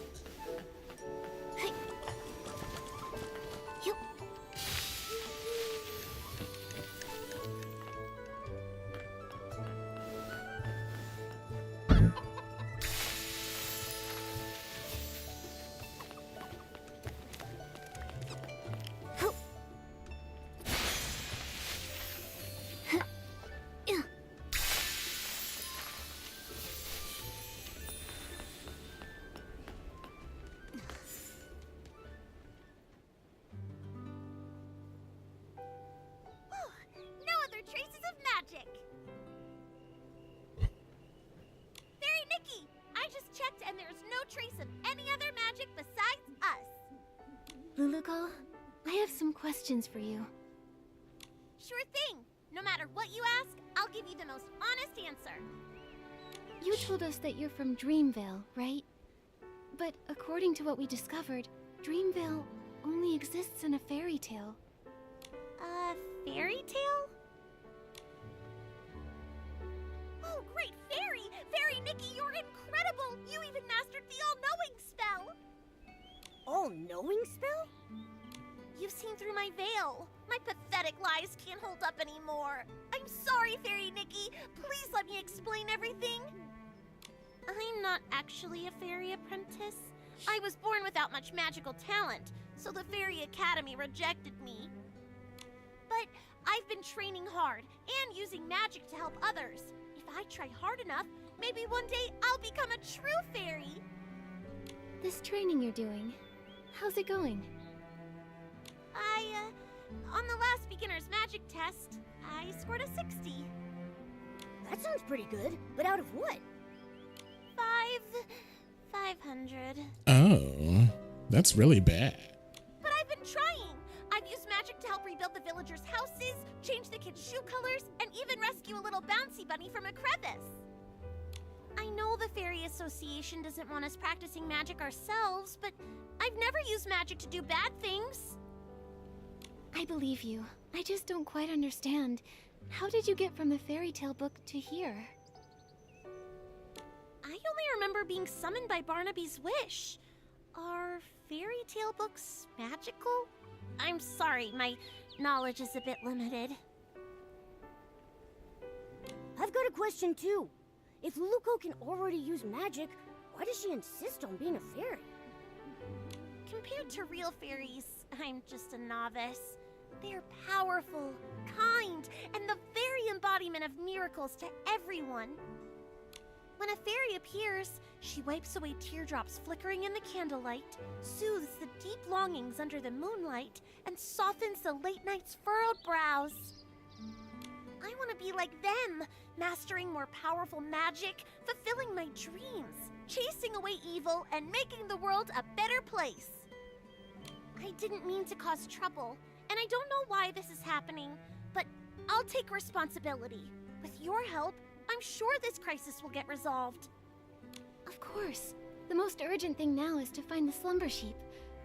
Luluko, I have some questions for you. Sure thing. No matter what you ask, I'll give you the most honest answer. You told us that you're from Dreamvale, right? But according to what we discovered, Dreamvale only exists in a fairy tale. A fairy tale? Oh, great fairy! Fairy Nikki, you're incredible! You even mastered the all-knowing spell! All-knowing spell? You've seen through my veil. My pathetic lies can't hold up anymore. I'm sorry, Fairy Nikki. Please let me explain everything. I'm not actually a fairy apprentice. I was born without much magical talent, so the Fairy Academy rejected me. But I've been training hard and using magic to help others. If I try hard enough, maybe one day I'll become a true fairy. This training you're doing, how's it going? On the last beginner's magic test, I scored a 60. That sounds pretty good, but out of what? 500. Oh, that's really bad. But I've been trying. I've used magic to help rebuild the villagers' houses, change the kids' shoe colors, and even rescue a little bouncy bunny from a crevice. I know the Fairy Association doesn't want us practicing magic ourselves, but I've never used magic to do bad things. I believe you. I just don't quite understand. How did you get from the fairy tale book to here? I only remember being summoned by Barnaby's wish. Are fairy tale books magical? I'm sorry, my knowledge is a bit limited. I've got a question too. If Luluko can already use magic, why does she insist on being a fairy? Compared to real fairies, I'm just a novice. They're powerful, kind, and the very embodiment of miracles to everyone. When a fairy appears, she wipes away teardrops flickering in the candlelight, soothes the deep longings under the moonlight, and softens the late night's furrowed brows. I want to be like them, mastering more powerful magic, fulfilling my dreams, chasing away evil, and making the world a better place. I didn't mean to cause trouble, and I don't know why this is happening, but I'll take responsibility. With your help, I'm sure this crisis will get resolved. Of course. The most urgent thing now is to find the slumber sheep.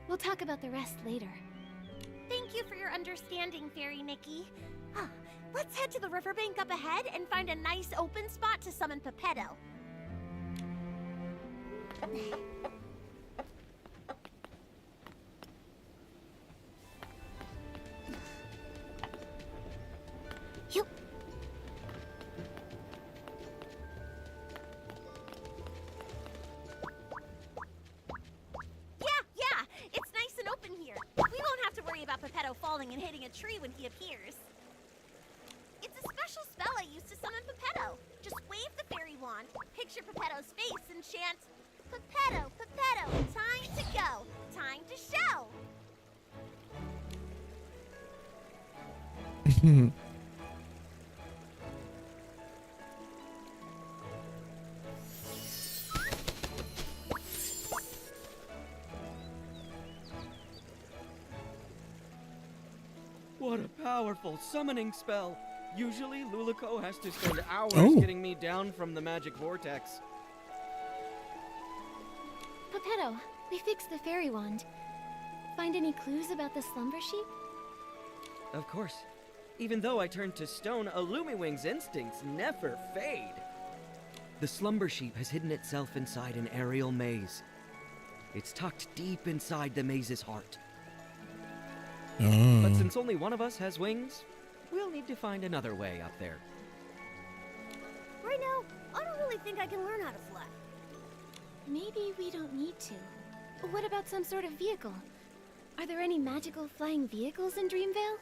We'll talk about the rest later. Thank you for your understanding, Fairy Nikki. Let's head to the riverbank up ahead and find a nice open spot to summon Pepetto. Yeah, it's nice and open here. We won't have to worry about Pepetto falling and hitting a tree when he appears. It's a special spell I use to summon Pepetto. Just wave the fairy wand, picture Pepetto's face, and chant, Pepetto, Pepetto, time to go, time to show. What a powerful summoning spell! Usually, Luluko has to spend hours getting me down from the magic vortex. Pepetto, we fixed the fairy wand. Find any clues about the slumber sheep? Of course. Even though I turned to stone, Illumiwing's instincts never fade. The slumber sheep has hidden itself inside an aerial maze. It's tucked deep inside the maze's heart. But since only one of us has wings, we'll need to find another way up there. Right now, I don't really think I can learn how to fly. Maybe we don't need to. What about some sort of vehicle? Are there any magical flying vehicles in Dreamvale?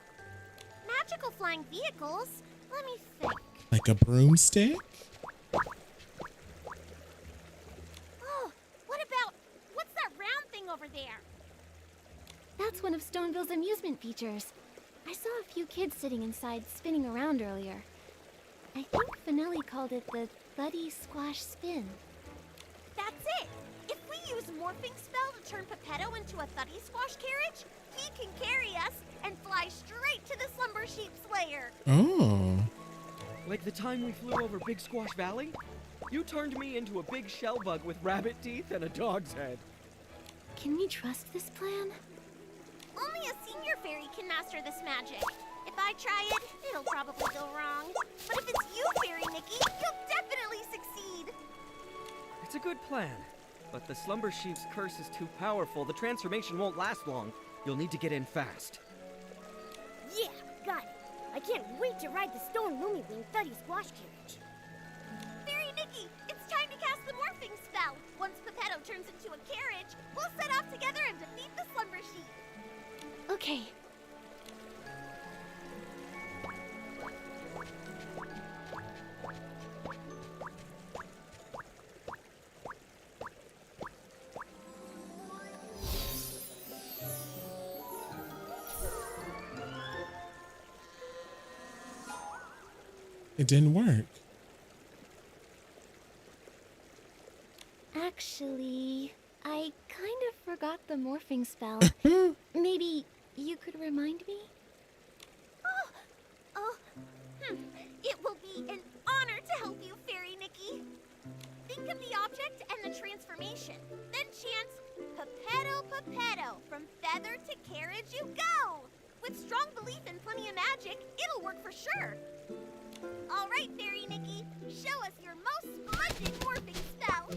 Magical flying vehicles? Let me think. Like a broomstick? Oh, what's that round thing over there? That's one of Stoneville's amusement features. I saw a few kids sitting inside spinning around earlier. I think Finelli called it the Thuddy Squash Spin. That's it! If we use Morphing Spell to turn Pepetto into a Thuddy Squash carriage, can carry us and fly straight to the Slumber Sheep's lair. Oh. Like the time we flew over Big Squash Valley? You turned me into a big shell bug with rabbit teeth and a dog's head. Can we trust this plan? Only a senior fairy can master this magic. If I try it, it'll probably go wrong. But if it's you, Fairy Nikki, you'll definitely succeed. It's a good plan, but the Slumber Sheep's curse is too powerful. The transformation won't last long. You'll need to get in fast. Yeah, got it. I can't wait to ride the stone Lumi Wing Thuddy Squash carriage. Fairy Nikki, it's time to cast the morphing spell. Once Pepetto turns into a carriage, we'll set off together and defeat the Slumber Sheep. Okay. It didn't work. Actually, I kind of forgot the morphing spell. Maybe you could remind me? It will be an honor to help you, Fairy Nikki. Think of the object and the transformation. Then chant, Pepetto, Pepetto, from feather to carriage you go. With strong belief and plenty of magic, it'll work for sure. All right, Fairy Nikki, show us your most splendid morphing spell.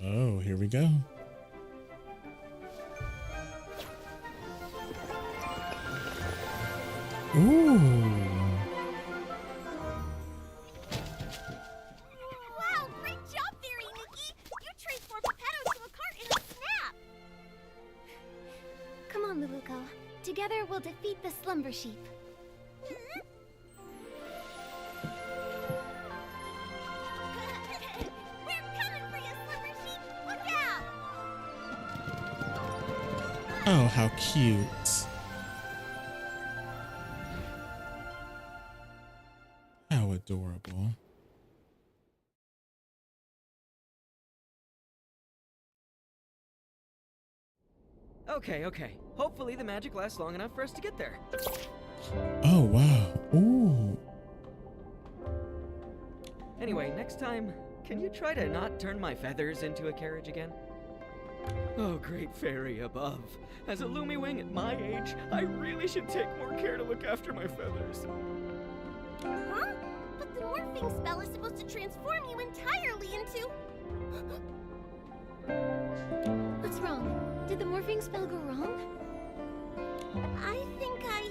Oh, here we go. Ooh. Wow, great job, Fairy Nikki. You transformed Pepetto to a cart in a snap. Come on, Luluko. Together we'll defeat the Slumber Sheep. We're coming for you, Slumber Sheep. Look out! Oh, how cute. How adorable. Okay. Hopefully the magic lasts long enough for us to get there. Oh, wow. Ooh. Anyway, next time, can you try to not turn my feathers into a carriage again? Oh, great fairy above. As a Lumi Wing at my age, I really should take more care to look after my feathers. Huh? But the morphing spell is supposed to transform you entirely into... What's wrong? Did the morphing spell go wrong? I think I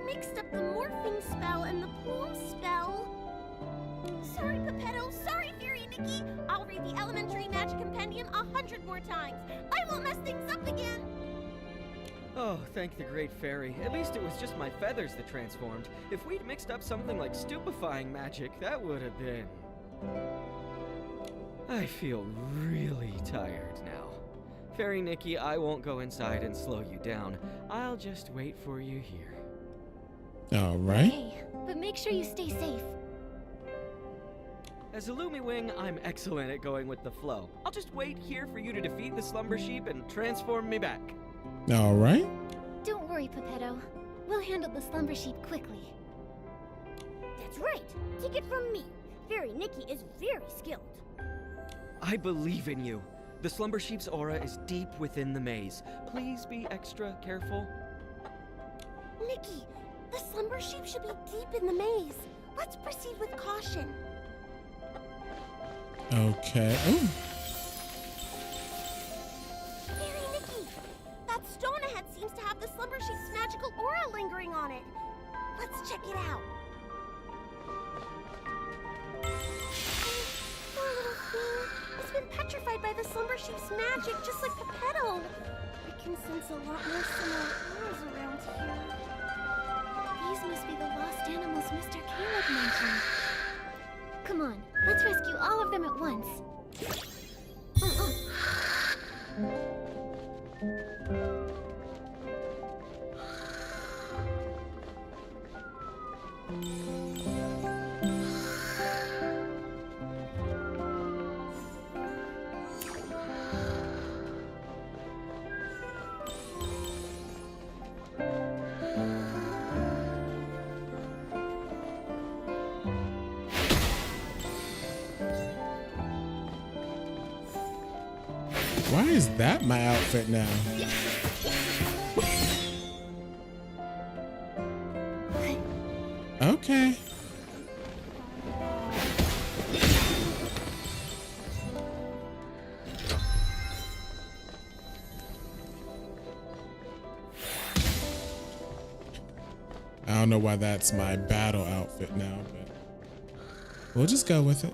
mixed up the morphing spell and the plume spell. Sorry, Pepetto. Sorry, Fairy Nikki. I'll read the Elementary Magic Compendium 100 more times. I won't mess things up again. Oh, thank the great fairy. At least it was just my feathers that transformed. If we'd mixed up something like stupefying magic, that would have been... I feel really tired now. Fairy Nikki, I won't go inside and slow you down. I'll just wait for you here. All right. Okay, but make sure you stay safe. As a Lumi Wing, I'm excellent at going with the flow. I'll just wait here for you to defeat the Slumber Sheep and transform me back. All right. Don't worry, Pepetto. We'll handle the Slumber Sheep quickly. That's right. Take it from me. Fairy Nikki is very skilled. I believe in you. The Slumber Sheep's aura is deep within the maze. Please be extra careful. Nikki, the Slumber Sheep should be deep in the maze. Let's proceed with caution. Okay. Oh. Fairy Nikki, that stone ahead seems to have the Slumber Sheep's magical aura lingering on it. Let's check it out. Poor little thing. It's been petrified by the Slumber Sheep's magic, just like Pepetto. I can sense a lot more similar auras around here. These must be the lost animals Mr. Caleb mentioned. Come on, let's rescue all of them at once. Why is that my outfit now? Okay. I don't know why that's my battle outfit now, but we'll just go with it.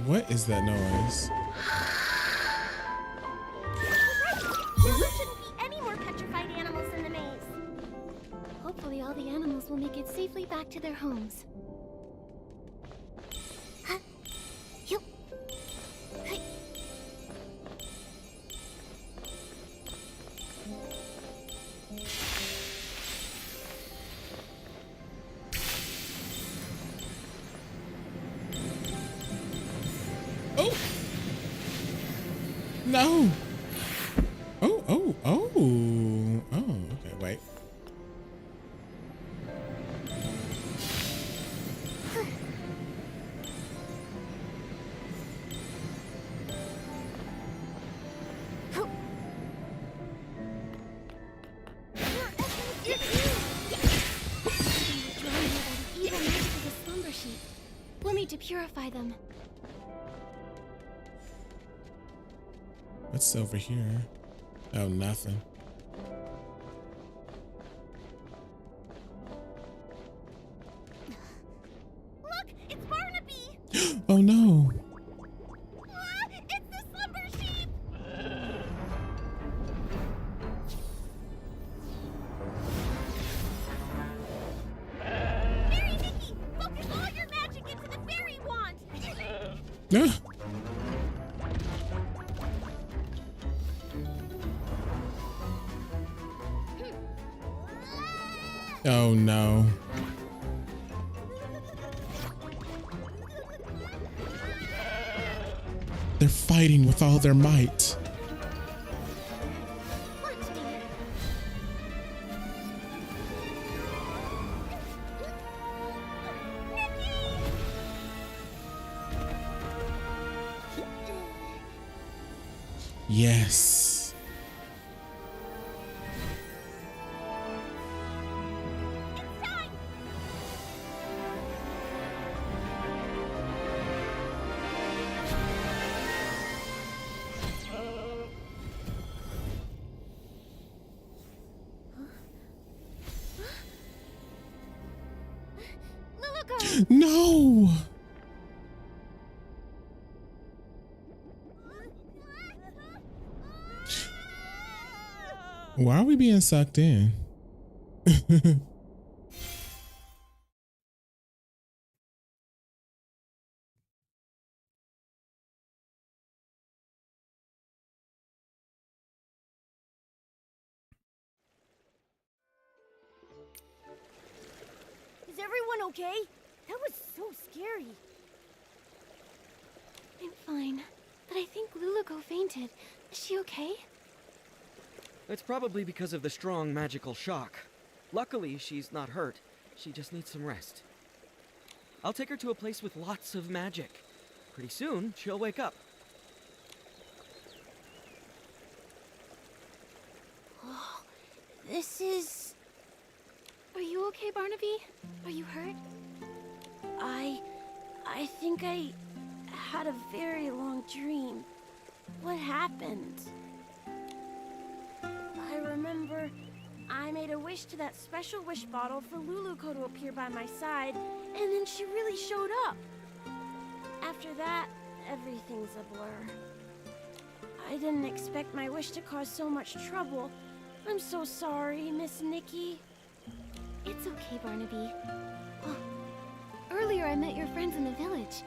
What is that noise? There shouldn't be any more petrified animals in the maze. Hopefully all the animals will make it safely back to their homes. No. Oh, okay, wait. We'll need to purify them. What's over here? Oh, nothing. Look, it's Barnaby. Oh no. It's the slumber sheep. Fairy Nikki, focus all your magic into the fairy wand. Oh no. They're fighting with all their might. Yes. No. Why are we being sucked in? Is everyone okay? That was so scary. I'm fine, but I think Luluko fainted. Is she okay? It's probably because of the strong magical shock. Luckily, she's not hurt. She just needs some rest. I'll take her to a place with lots of magic. Pretty soon, she'll wake up. Oh, this is... Are you okay, Barnaby? Are you hurt? I think I had a very long dream. What happened? I remember I made a wish to that special wish bottle for Luluko to appear by my side, and then she really showed up. After that, everything's a blur. I didn't expect my wish to cause so much trouble, I'm so sorry, Miss Nikki. It's okay, Barnaby. Oh, earlier I met your friends in the village.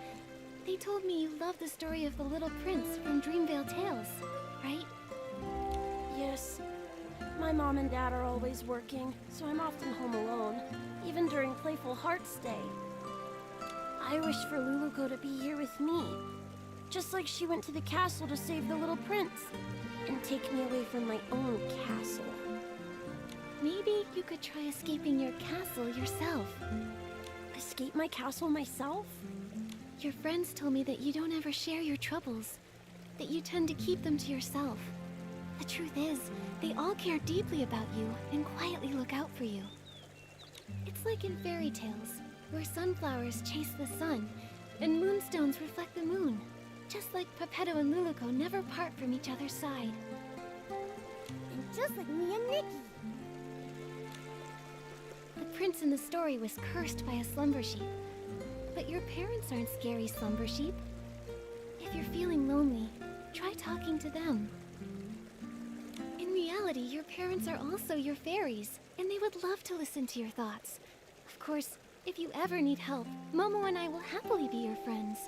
They told me you love the story of the little prince from Dreamvale Tales, right? Yes. My mom and dad are always working, so I'm often home alone, even during Playful Hearts Day. I wish for Luluco to be here with me, just like she went to the castle to save the little prince, and take me away from my own castle. Maybe you could try escaping your castle yourself. Escape my castle myself? Your friends told me that you don't ever share your troubles, that you tend to keep them to yourself. The truth is, they all care deeply about you and quietly look out for you. It's like in fairy tales, where sunflowers chase the sun, and moonstones reflect the moon. Just like Peppetto and Luluco never part from each other's side. And just like me and Nikki. The prince in the story was cursed by a slumber sheep. But your parents aren't scary slumber sheep. If you're feeling lonely, try talking to them. In reality, your parents are also your fairies, and they would love to listen to your thoughts. Of course, if you ever need help, Momo and I will happily be your friends.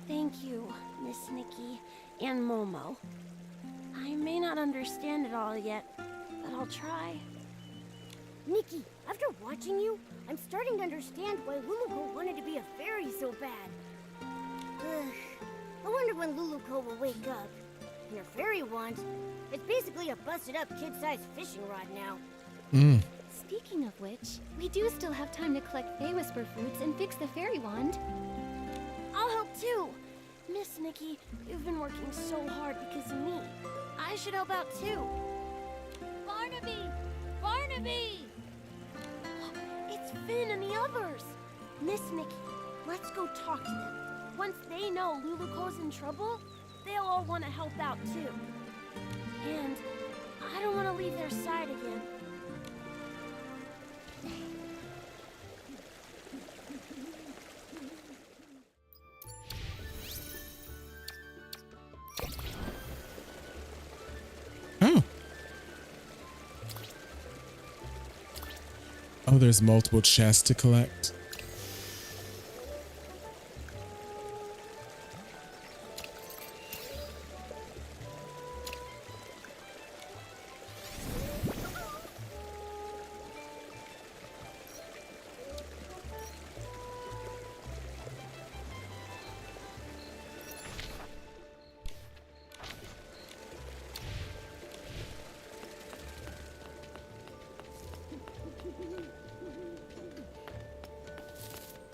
Thank you, Miss Nikki and Momo. I may not understand it all yet, but I'll try. Nikki, after watching you, I'm starting to understand why Luluco wanted to be a fairy so bad. Ugh. I wonder when Luluco will wake up. And her fairy wand, it's basically a busted-up kid-sized fishing rod now. Speaking of which, we do still have time to collect Fey Whisper fruits and fix the fairy wand. I'll help too! Miss Nikki, you've been working so hard because of me. I should help out too. Barnaby! Barnaby! It's Finn and the others! Miss Nikki, let's go talk to them. Once they know Luluco's in trouble, they'll all want to help out too. And I don't want to leave their side again. Oh, there's multiple chests to collect.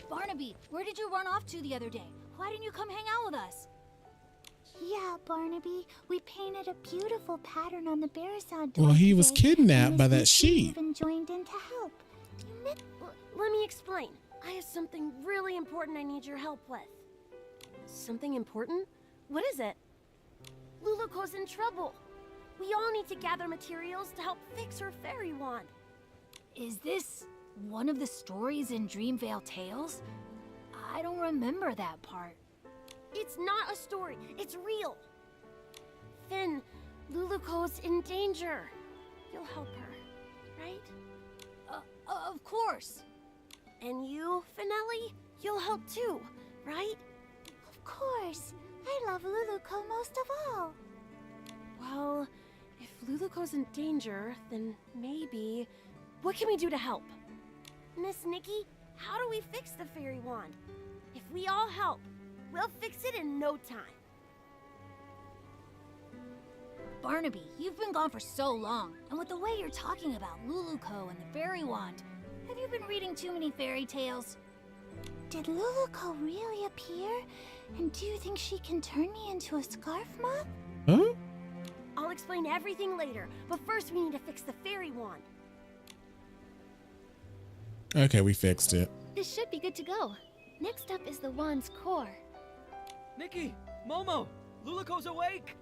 Barnaby, where did you run off to the other day? Why didn't you come hang out with us? Yeah, Barnaby, we painted a beautiful pattern on the Barisod door. Well, he was today, kidnapped and by Miss that Nikki sheep. even joined in to help. Let me explain. I have something really important I need your help with. Something important? What is it? Luluco's in trouble. We all need to gather materials to help fix her fairy wand. Is this one of the stories in Dreamvale Tales? I don't remember that part. It's not a story. It's real. Finn, Luluco's in danger. You'll help her, right? Of course. And you, Finelli? You'll help too, right? Of course. I love Luluco most of all. Well, if Luluco's in danger, then maybe... What can we do to help? Miss Nikki, how do we fix the fairy wand? If we all help, we'll fix it in no time. Barnaby, you've been gone for so long, and with the way you're talking about Luluco and the fairy wand, have you been reading too many fairy tales? Did Luluco really appear? And do you think she can turn me into a scarf moth? Huh? I'll explain everything later, but first we need to fix the fairy wand. Okay, we fixed it. This should be good to go. Next up is the wand's core. Nikki! Momo! Luluco's awake!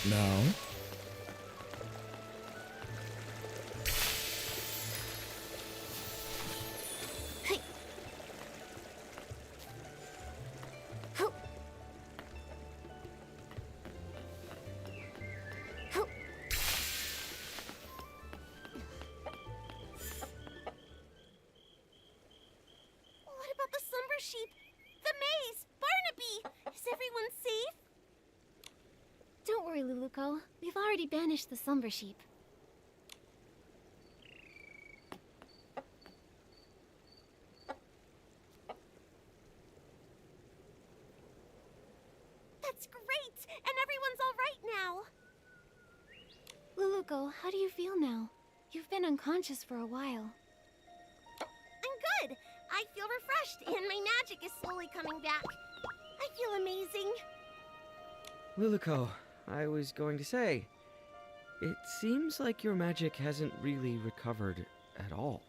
No. sheep, the maze, Barnaby. Is everyone safe? Don't worry, Luluko. We've already banished the slumber sheep. That's great! And everyone's all right now. Luluko, how do you feel now? You've been unconscious for a while. I'm good. I feel refreshed, and my magic is slowly coming back. I feel amazing. Luluko, I was going to say, it seems like your magic hasn't really recovered at all.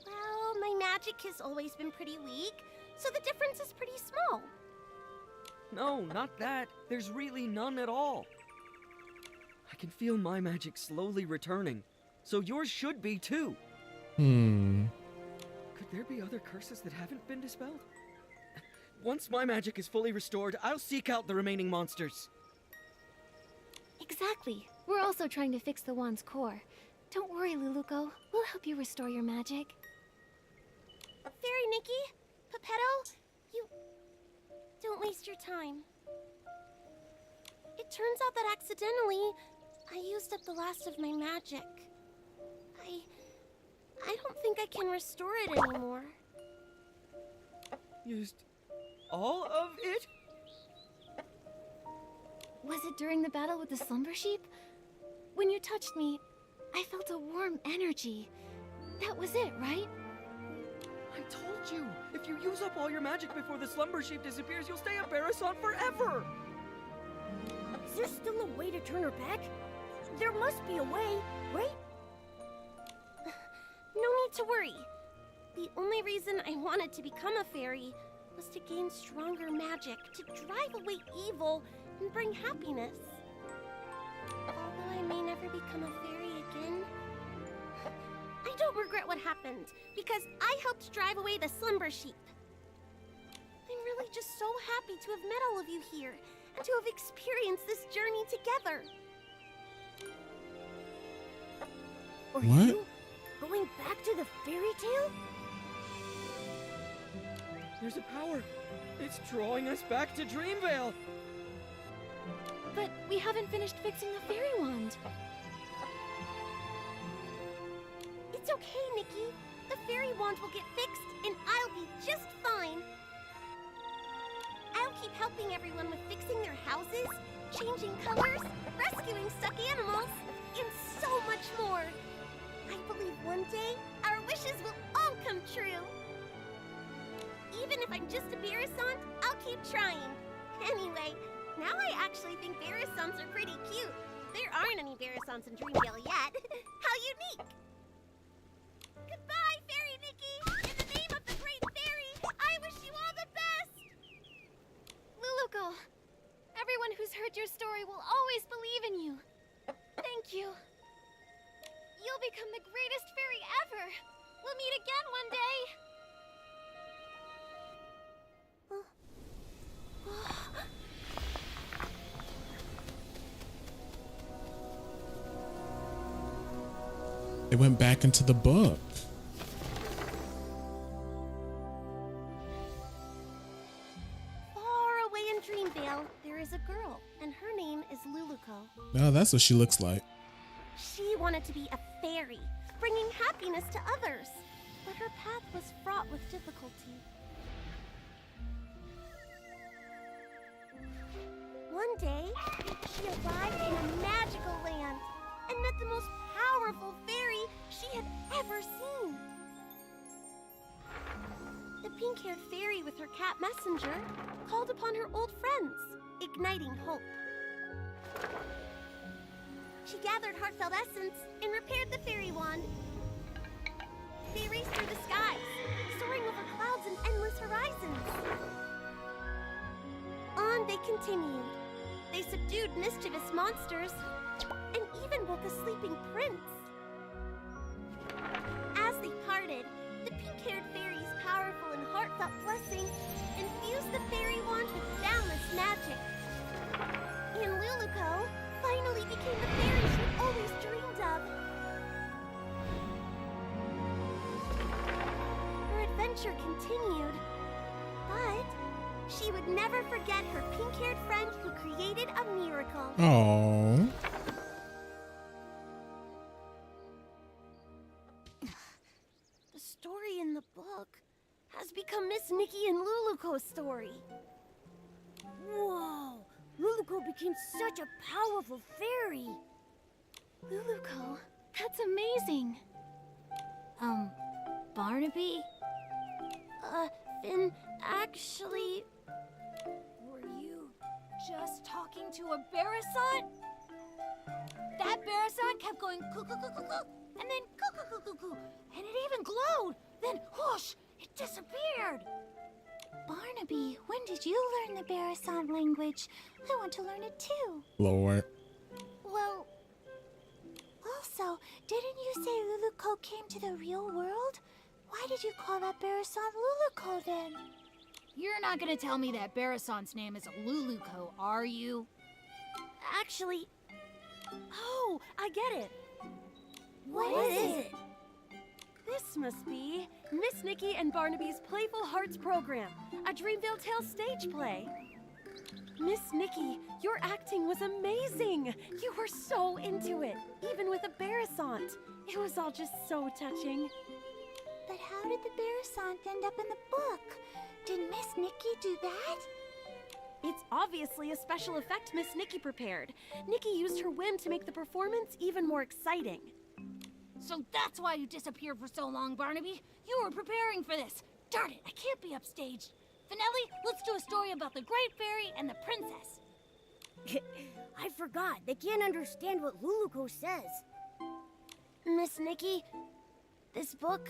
Well, my magic has always been pretty weak, so the difference is pretty small. No, not that. There's really none at all. I can feel my magic slowly returning, so yours should be too. Could there be other curses that haven't been dispelled? Once my magic is fully restored, I'll seek out the remaining monsters. Exactly. We're also trying to fix the wand's core. Don't worry, Luluko. We'll help you restore your magic. Fairy Nikki, Pepetto, you... Don't waste your time. It turns out that accidentally, I used up the last of my magic. I don't think I can restore it anymore. Used all of it? Was it during the battle with the slumber sheep? When you touched me, I felt a warm energy. That was it, right? I told you! If you use up all your magic before the slumber sheep disappears, you'll stay a Barasson forever! Is there still a way to turn her back? There must be a way, right? No need to worry. The only reason I wanted to become a fairy was to gain stronger magic, to drive away evil and bring happiness. Although I may never become a fairy again, I don't regret what happened, because I helped drive away the slumber sheep. I'm really just so happy to have met all of you here, and to have experienced this journey together. Are What? you going back to the fairy tale? There's a power. It's drawing us back to Dreamvale. But we haven't finished fixing the fairy wand. It's okay, Nikki. The fairy wand will get fixed, and I'll be just fine. I'll keep helping everyone with fixing their houses, changing colors, rescuing stuck animals, and so much more. I believe one day our wishes will all come true. Even if I'm just a Barasson, I'll keep trying. Anyway, now I actually think Barasons are pretty cute. There aren't any Barasons in Dreamvale yet. How unique! Goodbye, Fairy Nikki! In the name of the Great Fairy, I wish you all the best! Luluko, everyone who's heard your story will always believe in you. Thank you. You'll become the greatest fairy ever. We'll meet again one day. It went back into the book. Far away in Dreamvale, there is a girl, and her name is Luluko. No, that's what she looks like. She wanted to be a fairy, bringing happiness to others, but her path was fraught with difficulty. One day, she arrived in a magical land and met the most powerful fairy she had ever seen. The pink-haired fairy with her cat messenger called upon her old friends, igniting hope. She gathered heartfelt essence and repaired the fairy wand. They raced through the skies, soaring over clouds and endless horizons. On they continued. They subdued mischievous monsters and even woke a sleeping prince. As they parted, the pink-haired fairy's powerful and heartfelt blessing infused the fairy wand with boundless magic. And Luluko finally became the fairy she always dreamed of. Her adventure continued, But she would never forget her pink-haired friend who created a miracle. Oh. The story in the book has become Miss Nikki and Luluco's story. Whoa! Luluco became such a powerful fairy. Luluco, that's amazing. Barnaby? Finn, actually... Were you just talking to a Barasat? That Barasat kept going coo-coo-coo-coo-coo, and then coo-coo-coo-coo-coo, and it even glowed. Then whoosh, it disappeared. Barnaby, when did you learn the Barasat language? I want to learn it too. Lord. Well, also, didn't you say Luluco came to the real world? Why did you call that Barasat Luluco then? You're not gonna tell me that Barasat's name is Luluco, are you? Actually... Oh, I get it. What is it? This must be Miss Nikki and Barnaby's Playful Hearts program, a Dreamville Tales stage play. Miss Nikki, your acting was amazing. You were so into it, even with a Barasat. It was all just so touching. But how did the Barasat end up in the book? Did Miss Nikki do that? It's obviously a special effect Miss Nikki prepared. Nikki used her whim to make the performance even more exciting. So that's why you disappeared for so long, Barnaby. You were preparing for this. Darn it, I can't be upstaged. Finelli, let's do a story about the Great Fairy and the Princess. I forgot. They can't understand what Luluco says. Miss Nikki, this book,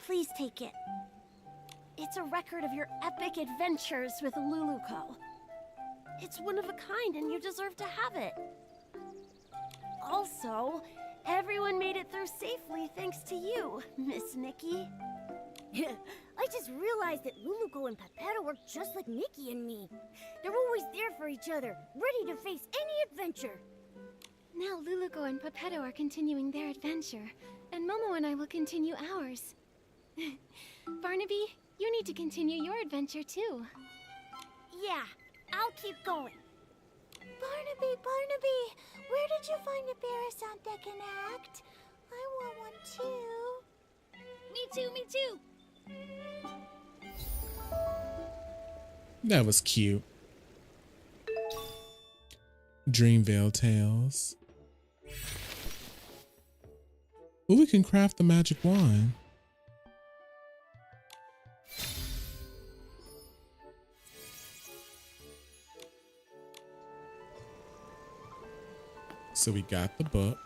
please take it. It's a record of your epic adventures with Luluco. It's one of a kind and you deserve to have it. Also, everyone made it through safely thanks to you, Miss Nikki. I just realized that Luluco and Pepetto are just like Nikki and me. They're always there for each other, ready to face any adventure. Now Luluco and Pepetto are continuing their adventure, and Momo and I will continue ours. Barnaby, you need to continue your adventure too. Yeah, I'll keep going. Barnaby, where did you find a Barasat that can act? I want one too. Me too, me too. That was cute. Dreamville Tales. Ooh, we can craft the magic wand. So we got the book.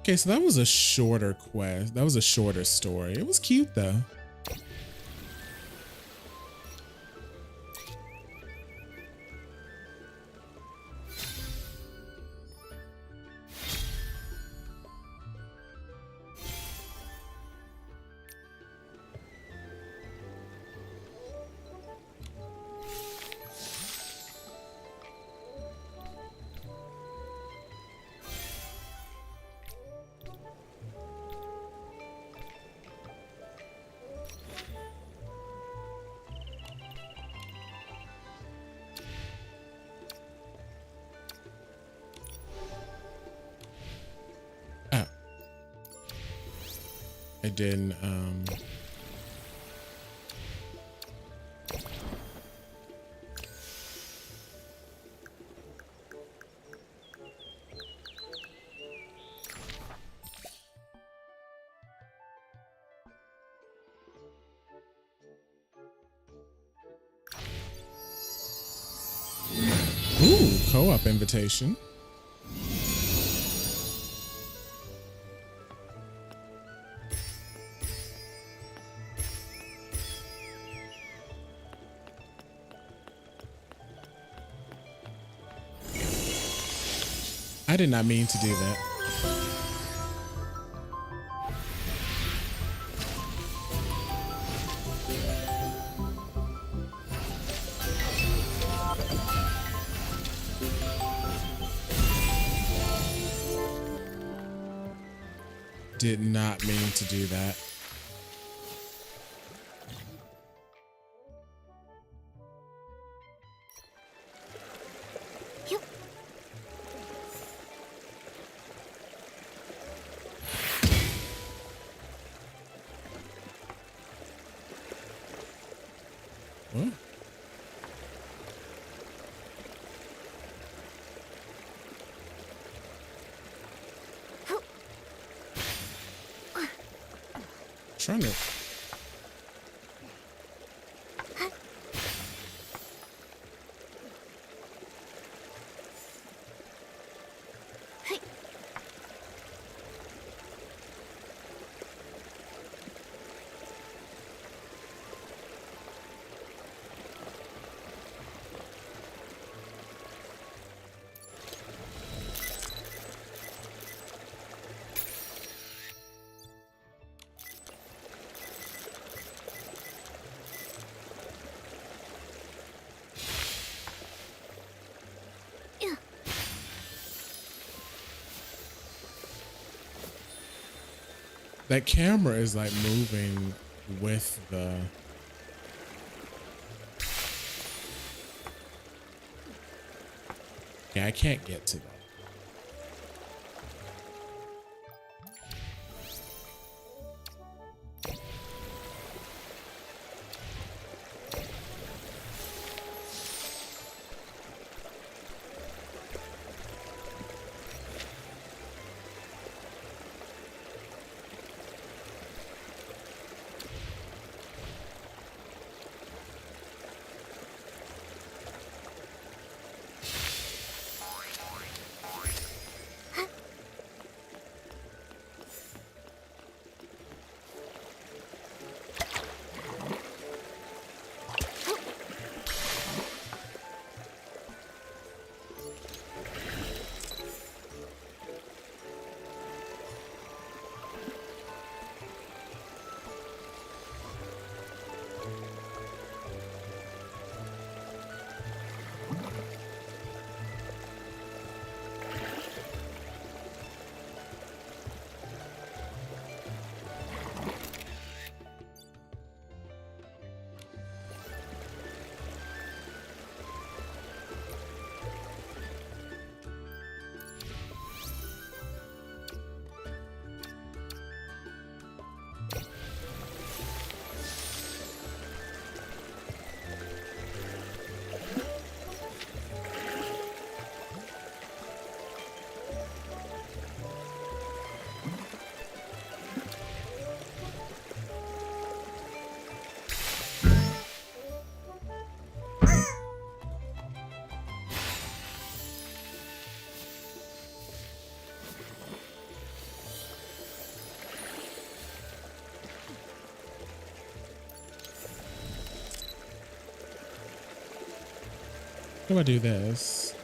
Okay, so that was a shorter quest. That was a shorter story. It was cute though. I didn't, Ooh, co-op invitation. I did not mean to do that. did not mean to do that. Huh? Trying to. That camera is like moving with the. Yeah, I can't get to that. How do I do this?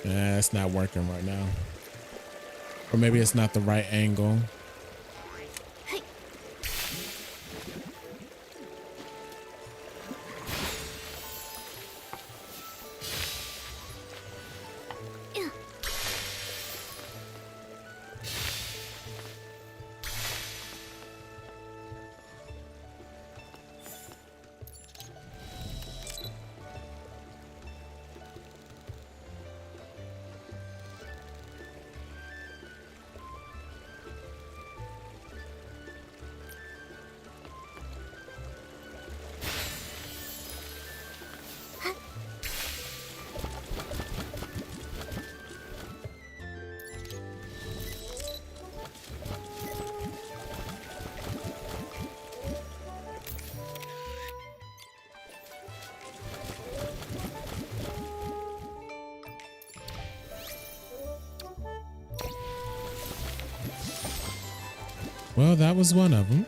It's not working right now. Or maybe it's not the right angle. Well, that was one of them.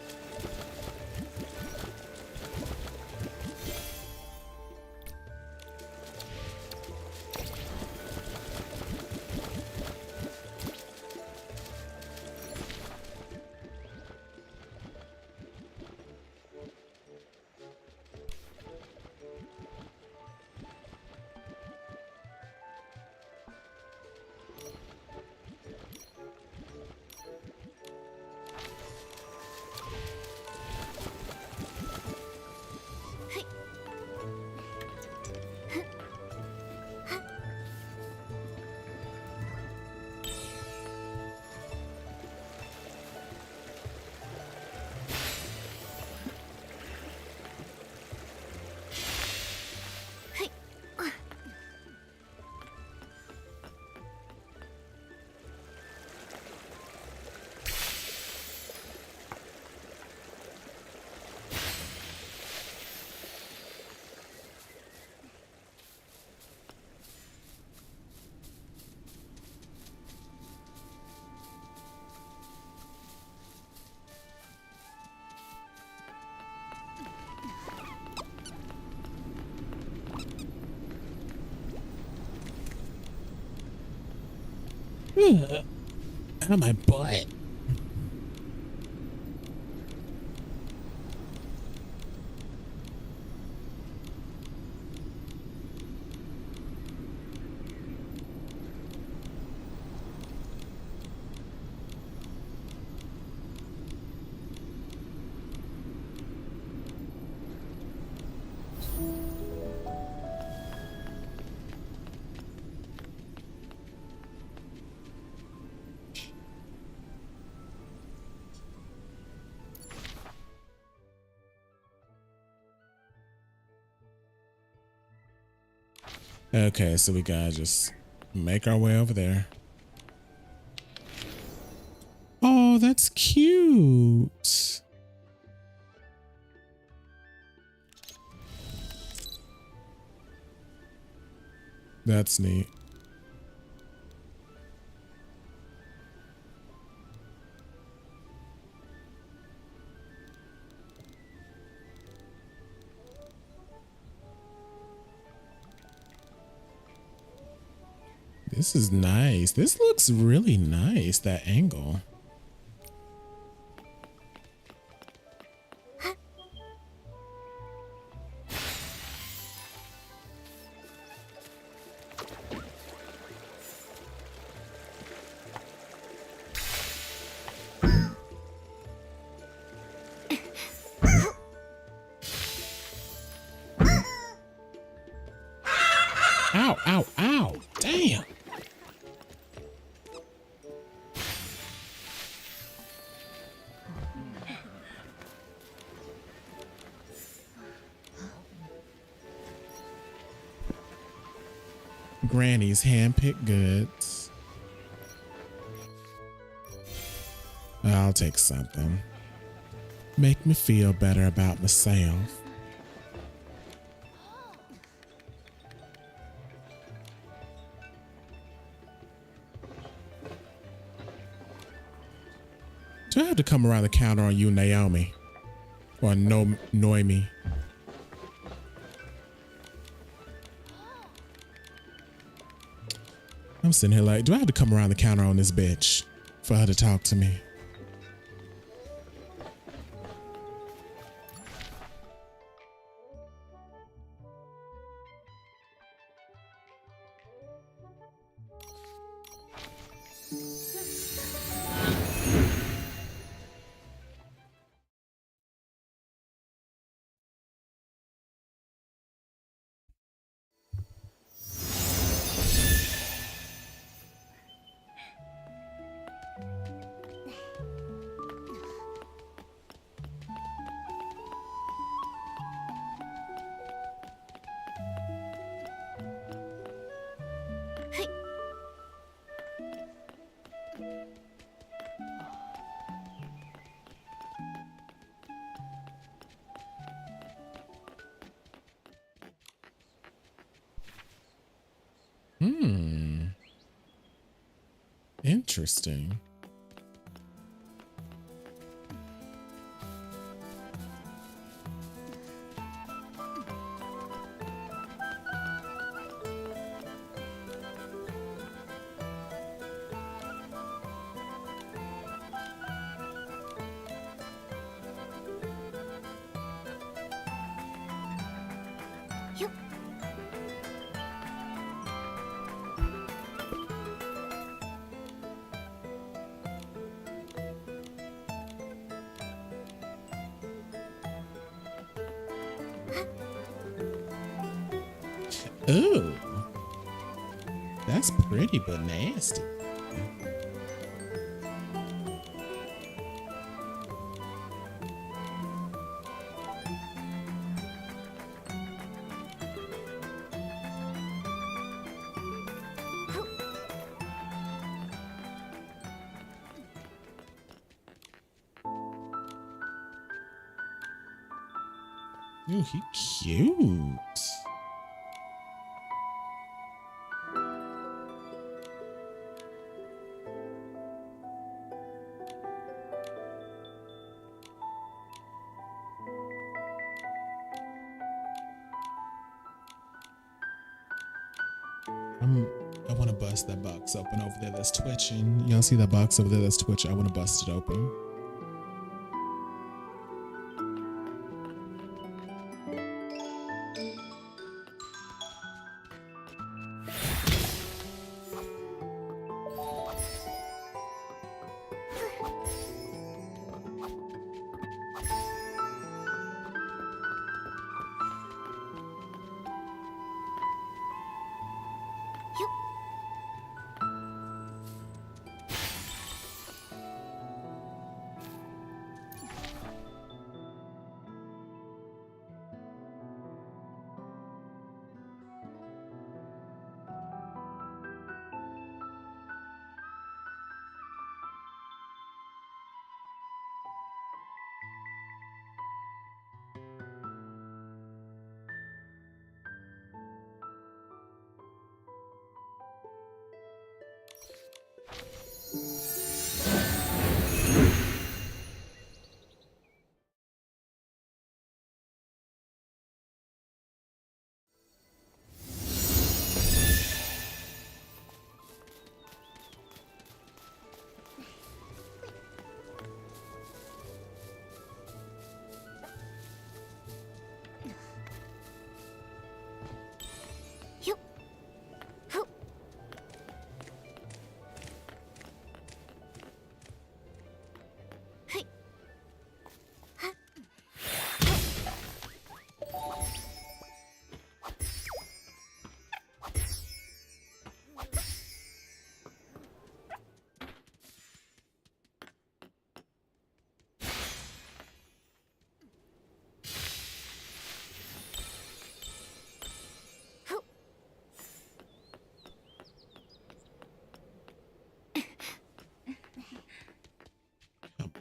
Ugh. Ow, my butt. Okay, so we gotta just make our way over there. Oh, that's cute. That's neat. This is nice. This looks really nice, that angle. Ow, ow, ow. Damn. Granny's hand-picked goods. I'll take something. Make me feel better about myself. Do I have to come around the counter on you, Naomi? Or Noemi? I'm sitting here like, do I have to come around the counter on this bitch for her to talk to me? Interesting. Ooh, that's pretty but nasty. Ooh, he cute. I want to bust that box open over there that's twitching. Y'all see that box over there that's twitching? I want to bust it open.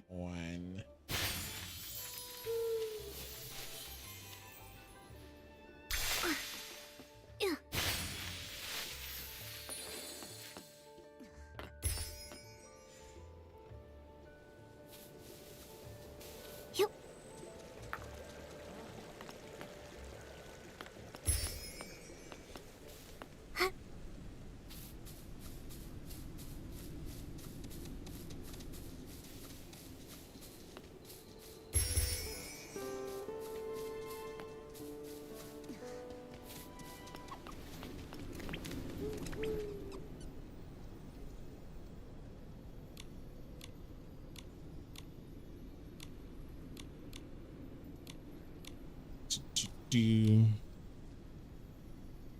On.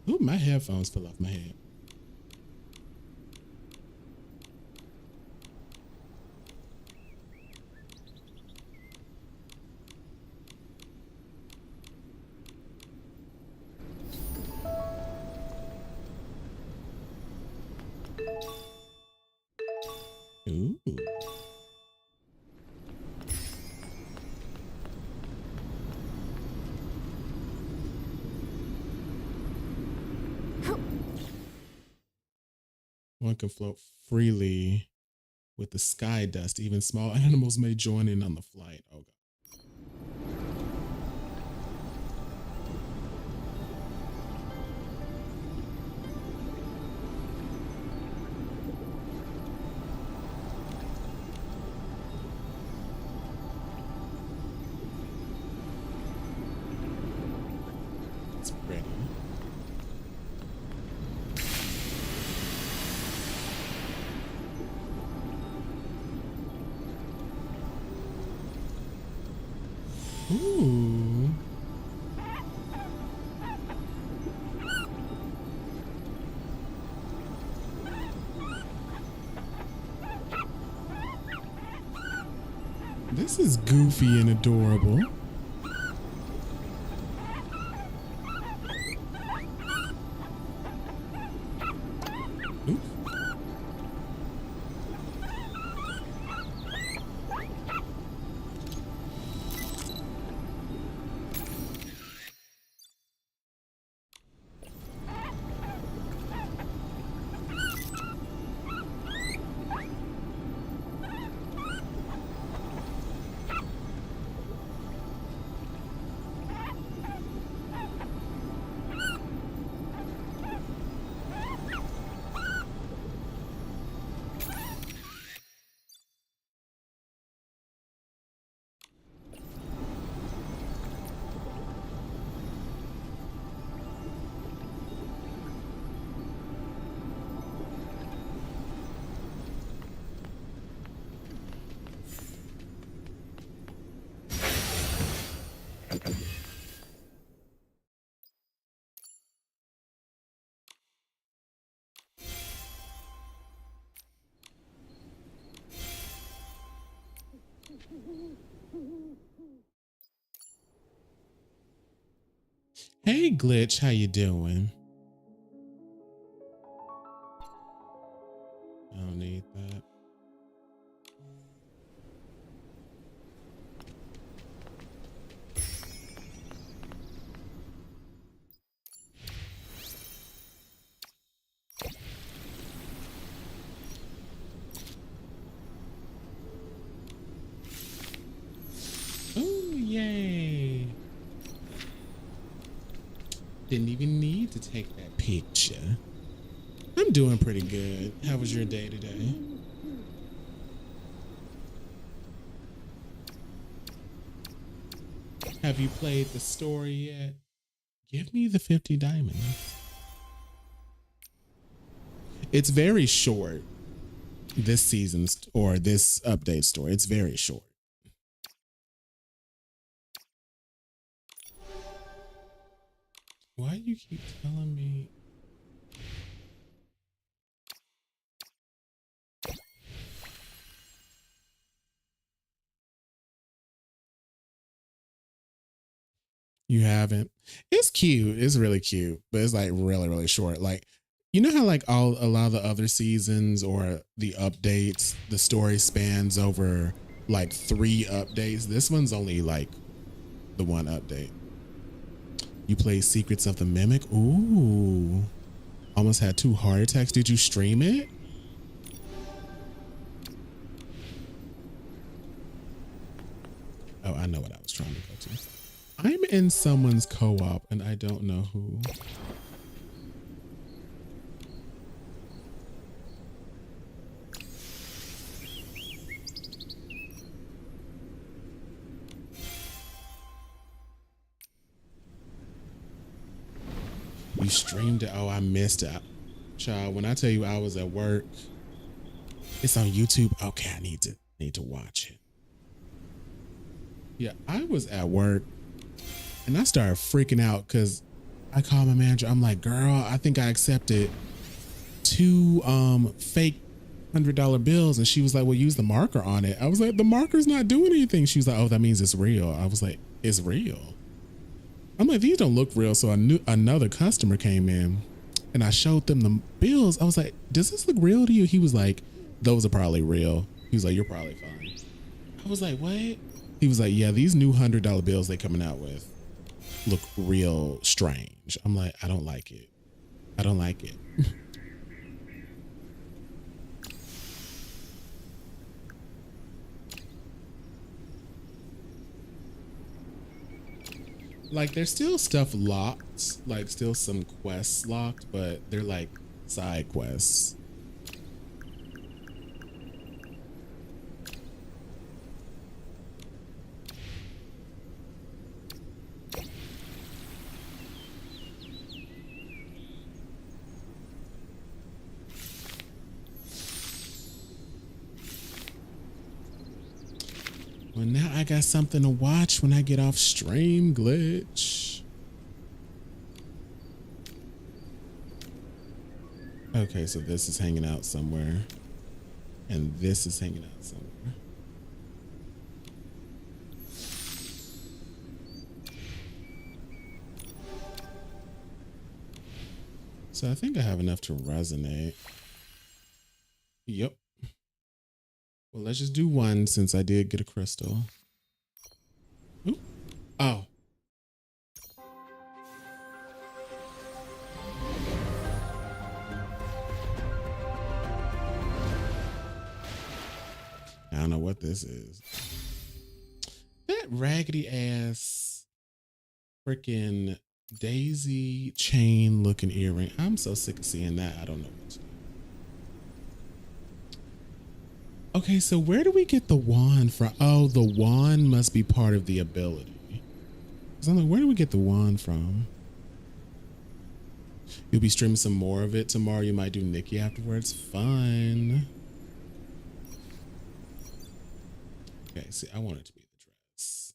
Ooh, my headphones fell off my head. Ooh. One can float freely with the sky dust. Even small animals may join in on the flight. Oh, God. It's pretty. Ooh. This is goofy and adorable. Oops. Hey Glitch, how you doing? I don't need that. Oh, yay. Didn't even need to take that picture. I'm doing pretty good. How was your day today? Have you played the story yet? Give me the 50 diamonds. It's very short. This season's or this update story. It's very short. Why do you keep telling me? You haven't? It's cute. It's really cute, but it's like really, really short. Like, you know how like a lot of the other seasons or the updates, the story spans over like 3 updates. This one's only like the 1 update. You play Secrets of the Mimic? Ooh. Almost had 2 heart attacks. Did you stream it? Oh, I know what I was trying to go to. I'm in someone's co-op and I don't know who. You streamed it? Oh, I missed it. Child, when I tell you I was at work, it's on YouTube. Okay, I need to watch it. Yeah, I was at work and I started freaking out because I called my manager. I'm like, girl, I think I accepted 2 fake $100 bills. And she was like, well, use the marker on it. I was like, the marker's not doing anything. She was like, oh, that means it's real. I was like, it's real. I'm like, these don't look real. So another customer came in and I showed them the bills. I was like, does this look real to you? He was like, those are probably real. He was like, you're probably fine. I was like, what? He was like, yeah, these new $100 bills they coming out with look real strange. I'm like, I don't like it. I don't like it. Like there's still stuff locked, like still some quests locked, but they're like side quests. Well, now I got something to watch when I get off stream, Glitch. Okay, so this is hanging out somewhere. And this is hanging out somewhere. So I think I have enough to resonate. Yep. Well, let's just do 1 since I did get a crystal. Ooh. Oh. I don't know what this is. That raggedy ass freaking daisy chain looking earring. I'm so sick of seeing that. I don't know what to do. Okay, so where do we get the wand from? Oh, the wand must be part of the ability. So I'm like, where do we get the wand from? You'll be streaming some more of it tomorrow. You might do Nikki afterwards. Fun. Okay, see, I want it to be the dress.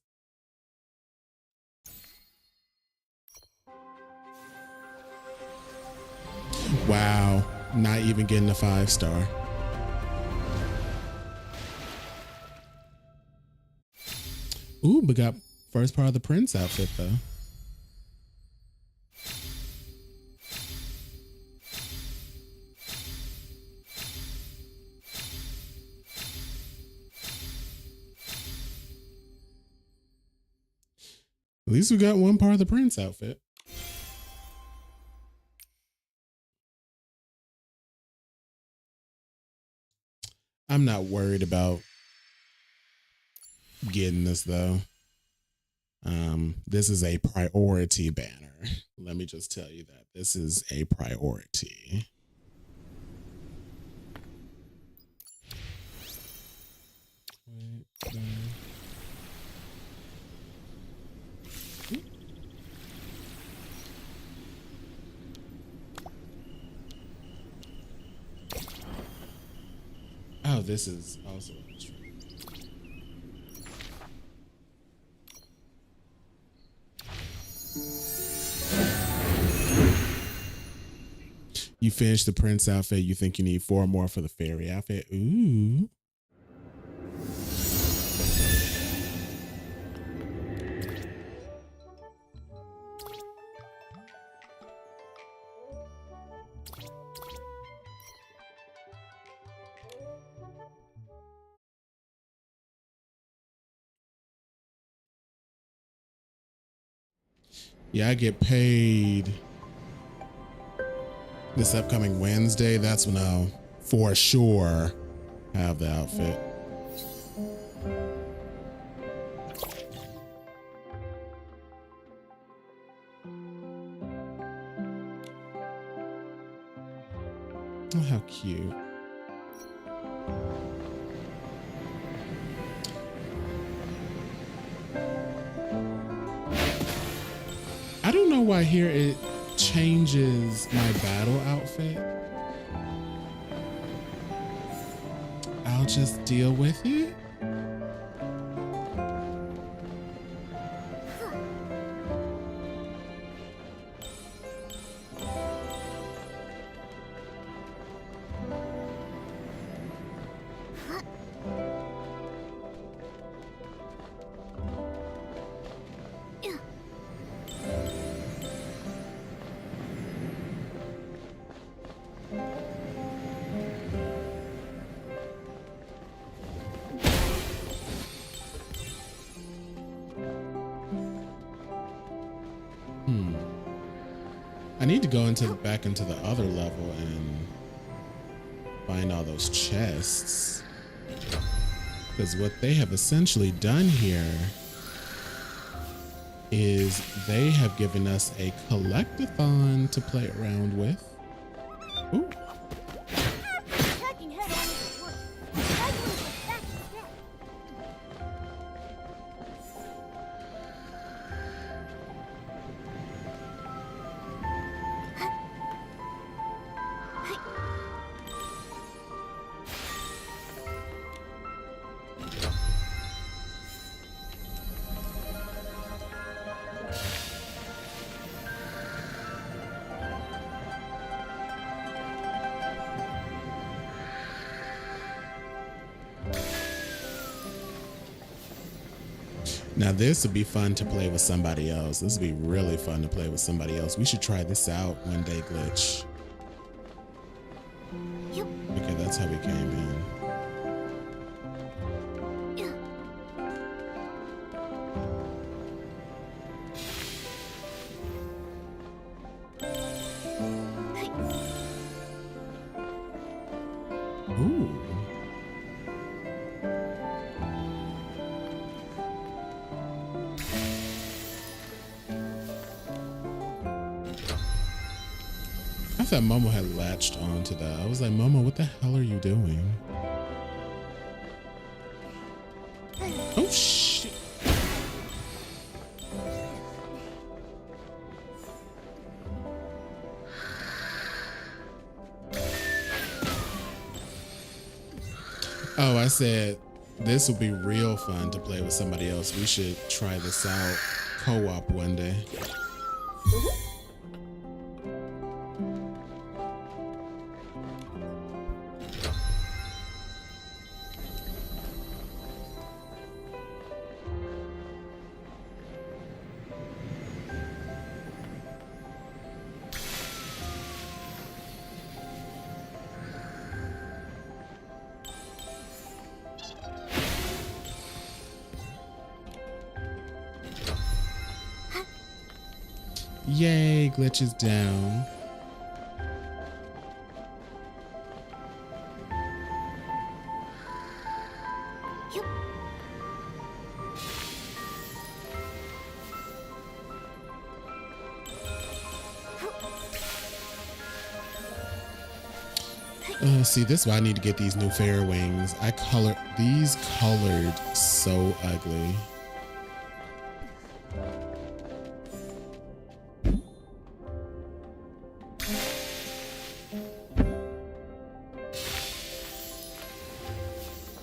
Wow, not even getting a 5-star. Ooh, but got first part of the Prince outfit though. At least we got one part of the Prince outfit. I'm not worried about getting this though. This is a priority banner. Let me just tell you that this is a priority. Wait, oh, this is also a mystery. You finish the Prince outfit, you think you need 4 more for the fairy outfit. Ooh. Yeah, I get paid this upcoming Wednesday. That's when I'll for sure have the outfit. Oh, how cute. I don't know why here it changes my battle outfit. I'll just deal with it. I need to go back into the other level and find all those chests. Because what they have essentially done here is they have given us a collectathon to play around with. Ooh. Now this would be fun to play with somebody else. This would be really fun to play with somebody else. We should try this out one day, Glitch. Yep. Okay, that's how we came in. Ooh. I thought Momo had latched onto that. I was like, Momo, what the hell are you doing? Oh, shit. Oh, I said this will be real fun to play with somebody else. We should try this out co-op one day. Yay, glitch is down. See, this is why I need to get these new fairy wings. These colored so ugly.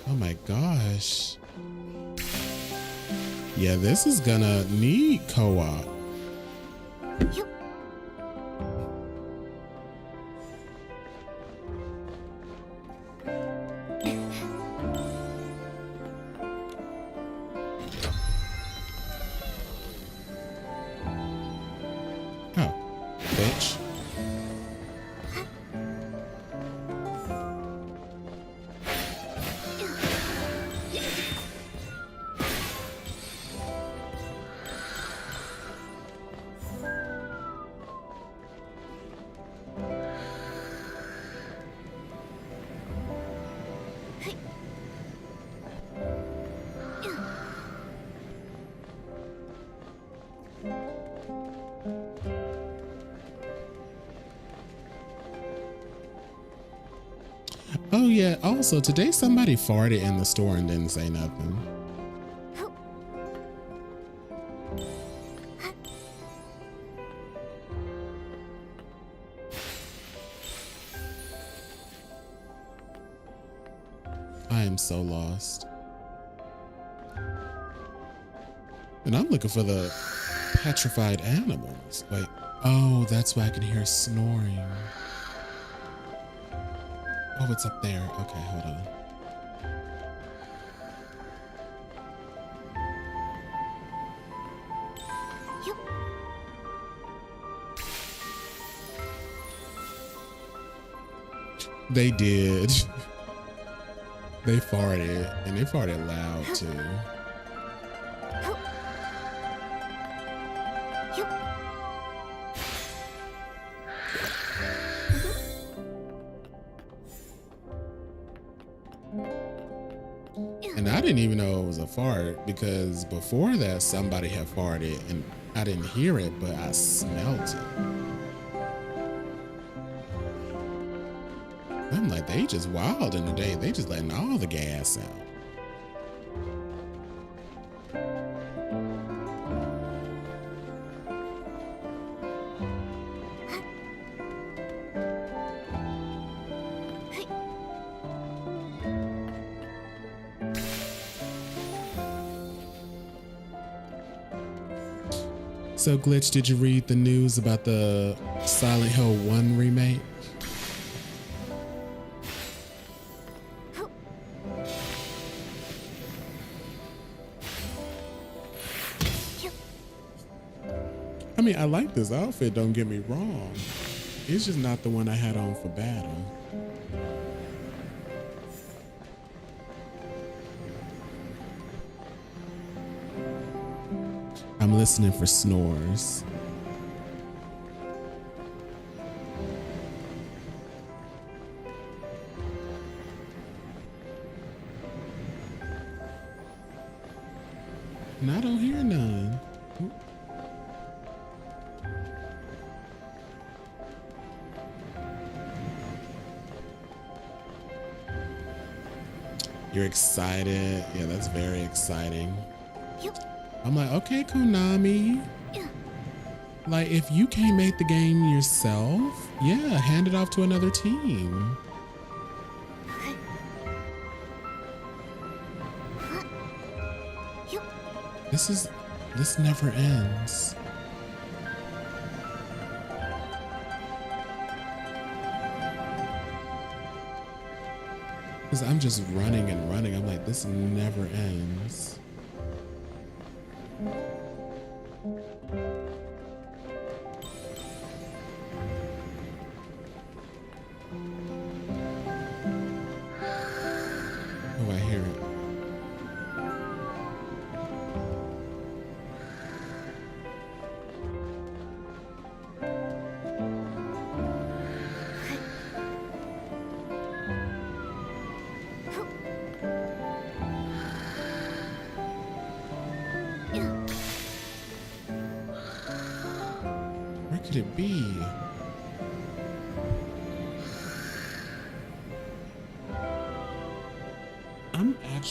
Oh my gosh. Yeah, this is gonna need co-op. Oh yeah, also today somebody farted in the store and didn't say nothing. I am so lost. And I'm looking for the petrified animals. Wait, oh, that's why I can hear snoring. Oh, it's up there. Okay, hold on. They did. They farted, and they farted loud too. And I didn't even know it was a fart because before that somebody had farted and I didn't hear it, but I smelt it. I'm like, they just wild in the day. They just letting all the gas out. So Glitch, did you read the news about the Silent Hill 1 remake? I mean, I like this outfit, don't get me wrong. It's just not the one I had on for battle. I'm listening for snores. And I don't hear none. You're excited? Yeah, that's very exciting. I'm like, okay, Konami. Like, if you can't make the game yourself, yeah, hand it off to another team. This never ends. Because I'm just running and running. I'm like, this never ends. Oh, I hear it. could it be? I'm glad.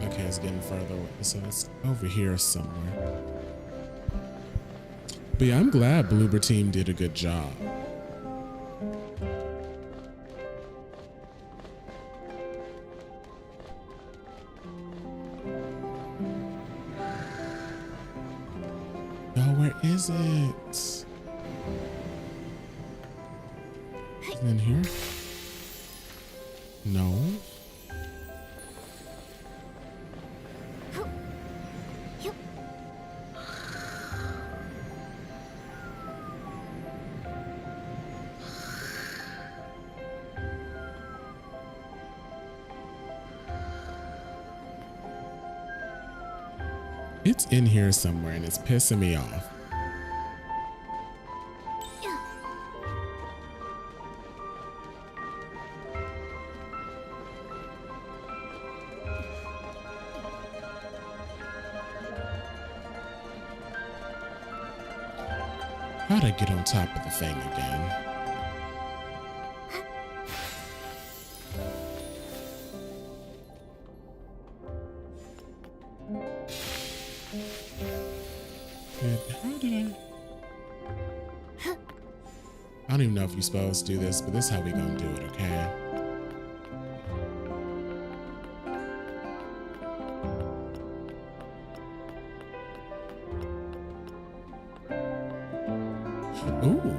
Okay, it's getting further away, so it's over here somewhere. But yeah, I'm glad Bloober Team did a good job. Where is it? Is it in here? No. It's in here somewhere and it's pissing me off. How'd I get on top of the thing again? How did I don't even know if you're supposed to do this, but this is how we gonna do it, okay? Ooh.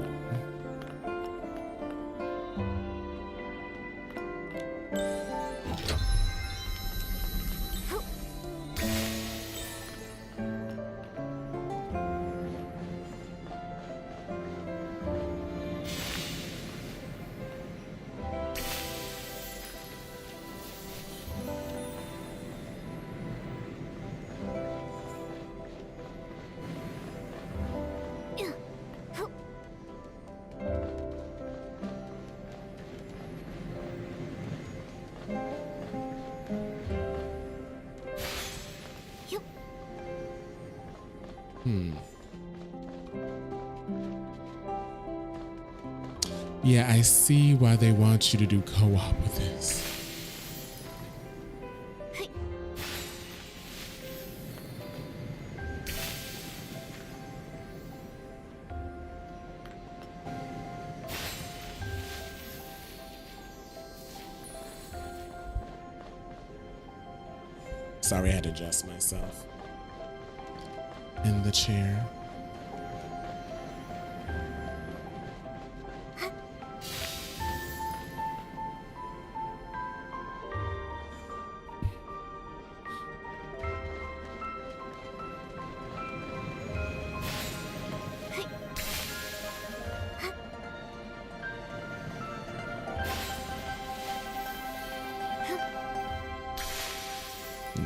Yeah, I see why they want you to do co-op with this. Sorry, I had to adjust myself in the chair.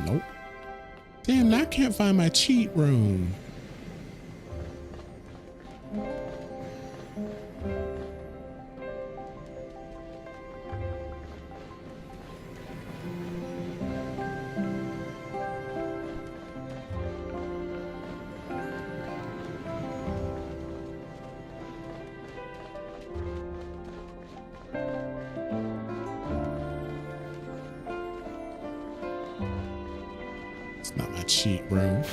Nope. Damn, now I can't find my cheat room. Not my cheat room.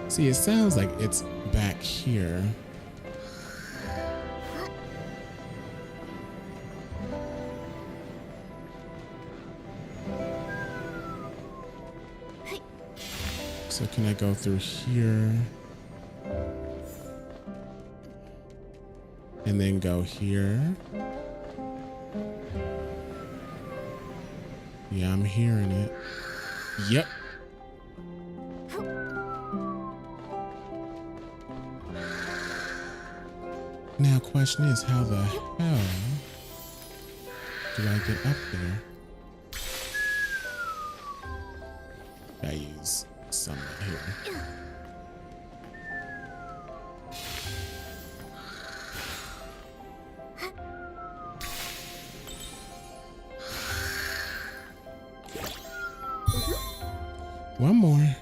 See, it sounds like it's back here. So can I go through here? And then go here. Yeah, I'm hearing it. Yep. Now, question is, how the hell do I get up there? I use some here. One more.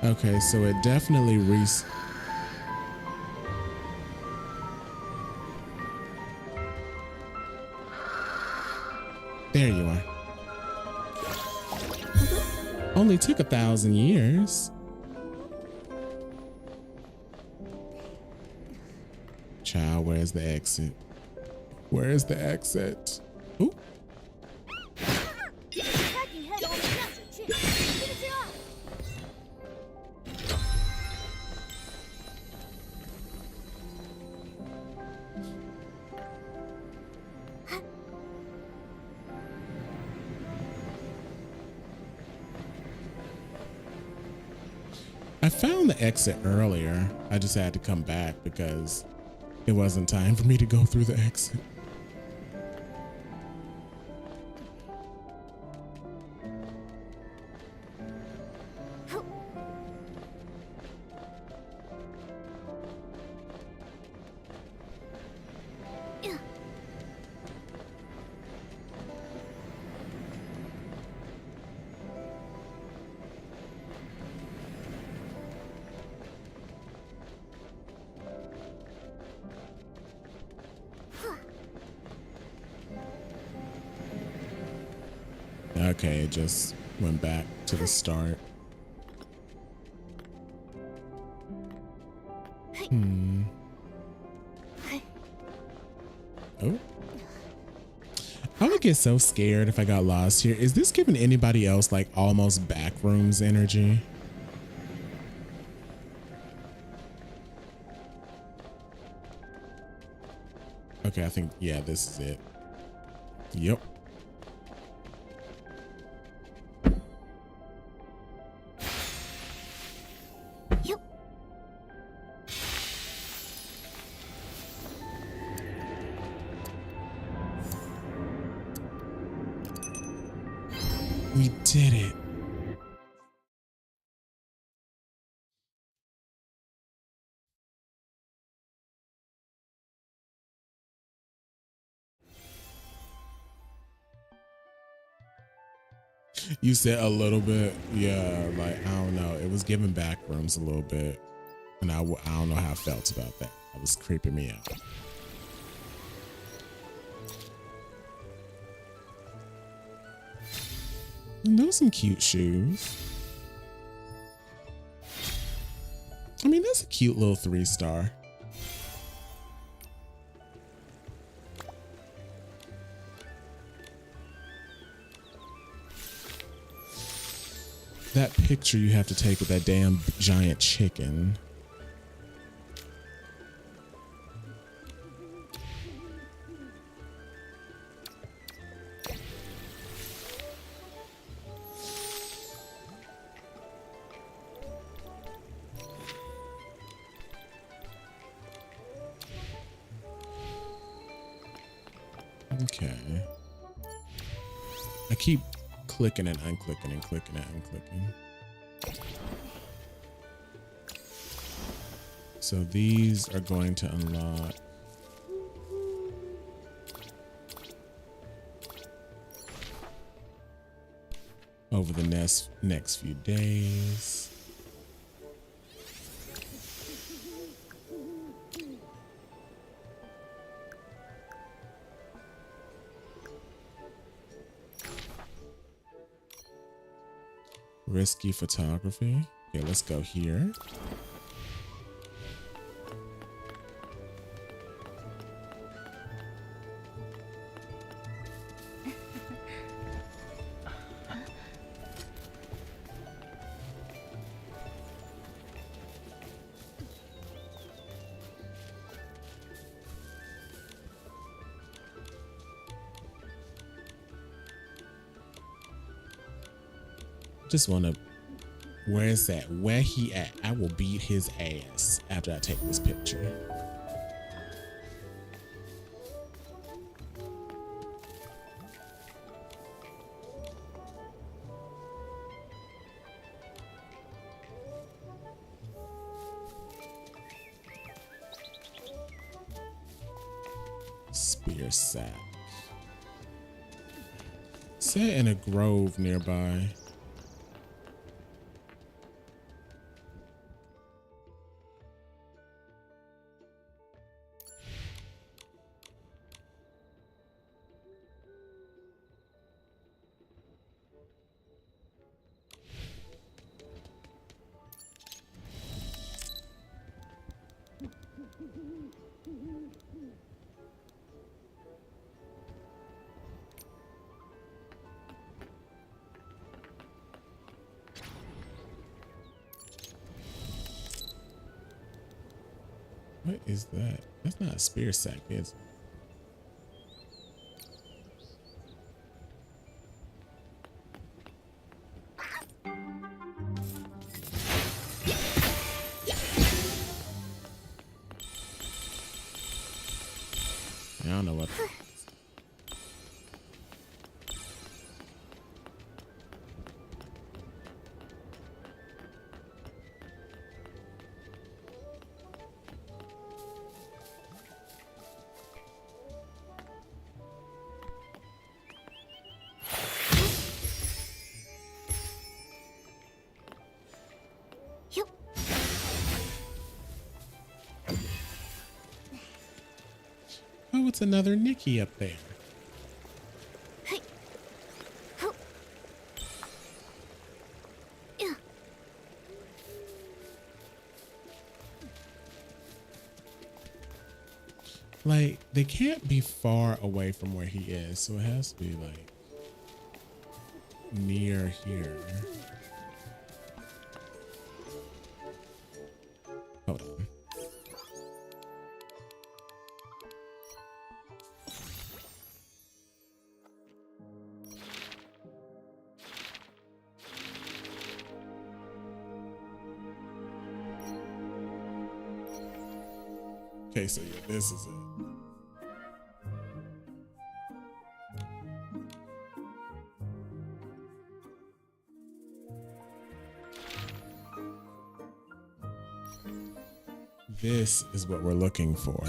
Okay, so it definitely There you are. Only took 1,000 years. Child, where's the exit? Where's the exit? Ooh. I found the exit earlier. I just had to come back because it wasn't time for me to go through the exit. Okay, it just went back to the start. Oh. I would get so scared if I got lost here. Is this giving anybody else like almost backrooms energy? Okay, I think, yeah, this is it. Yep. We did it. You said a little bit. Yeah, like, I don't know. It was giving back rooms a little bit. And I don't know how I felt about that. That was creeping me out. And those are some cute shoes. I mean, that's a cute little 3-star. That picture you have to take with that damn giant chicken. Okay. I keep clicking and unclicking and clicking and unclicking. So these are going to unlock. Over the next few days. Risky photography. Okay, let's go here. Just want to, where is that? Where he at? I will beat his ass after I take this picture. Spear sack. Set in a grove nearby. What is that? That's not a spear sack, is it? I don't know what. Oh, it's another Nikki up there. Like, they can't be far away from where he is, so it has to be like near here. Hold on. Okay, so yeah, this is it. This is what we're looking for.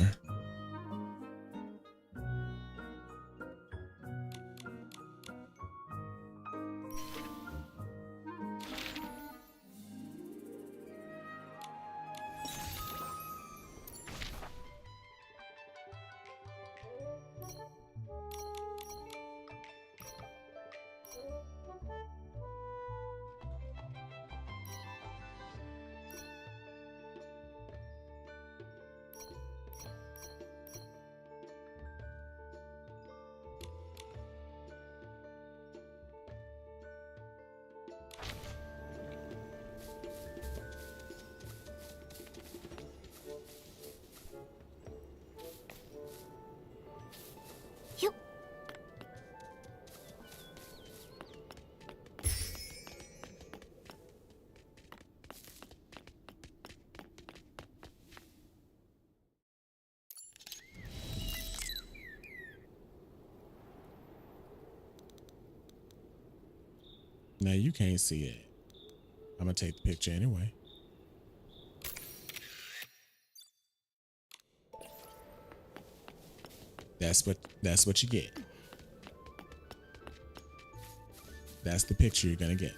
Now you can't see it. I'm gonna take the picture anyway. That's what you get. That's the picture you're gonna get.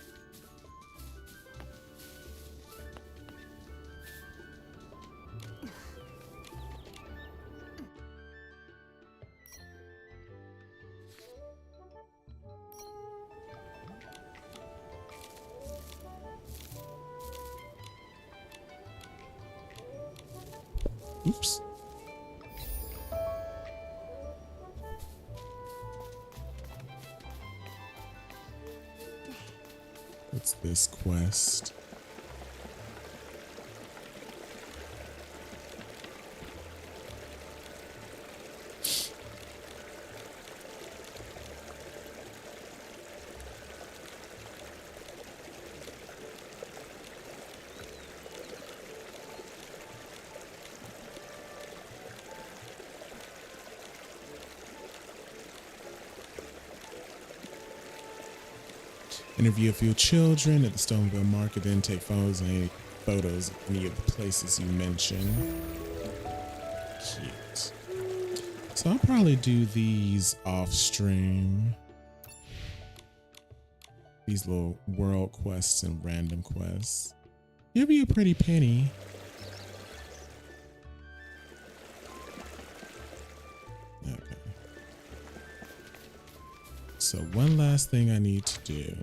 Oops. What's this quest? Interview a few children at the Stoneville Market, then take photos of any of the places you mentioned. Cute. So I'll probably do these off stream. these little world quests and random quests. Give you a pretty penny. Okay. So one last thing I need to do.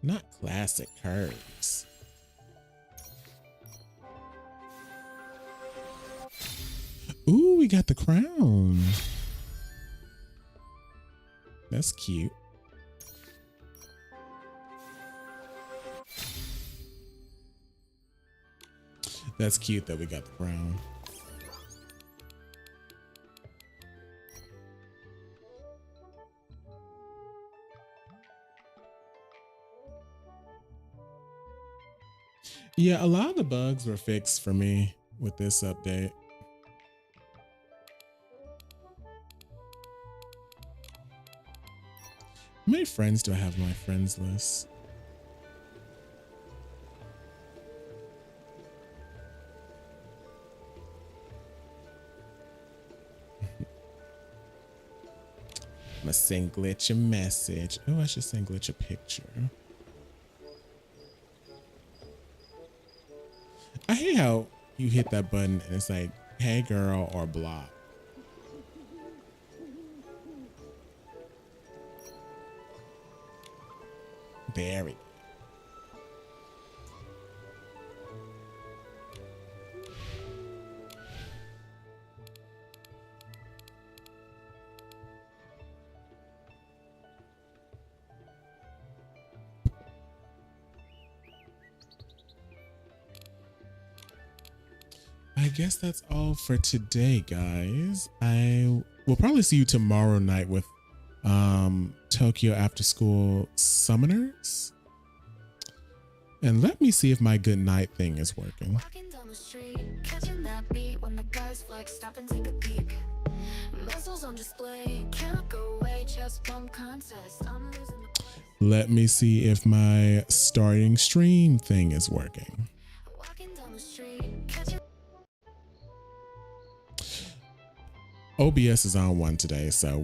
Not classic curves. Ooh, we got the crown. That's cute. That's cute that we got the crown. Yeah, a lot of the bugs were fixed for me with this update. How many friends do I have on my friends list? I'm gonna send Glitch a message. Oh, I should send Glitch a picture. I hate how you hit that button and it's like, hey girl, or block. There we go. I guess that's all for today, guys. I will probably see you tomorrow night with Tokyo After School Summoners. And let me see if my good night thing is working. Walking down the street, catching that beat when the guys flex, stop and take a peek. Muscles on display, can't go away, chest bump contest. I'm losing the place. Let me see if my starting stream thing is working. Walking down the street, catching OBS is on one today, so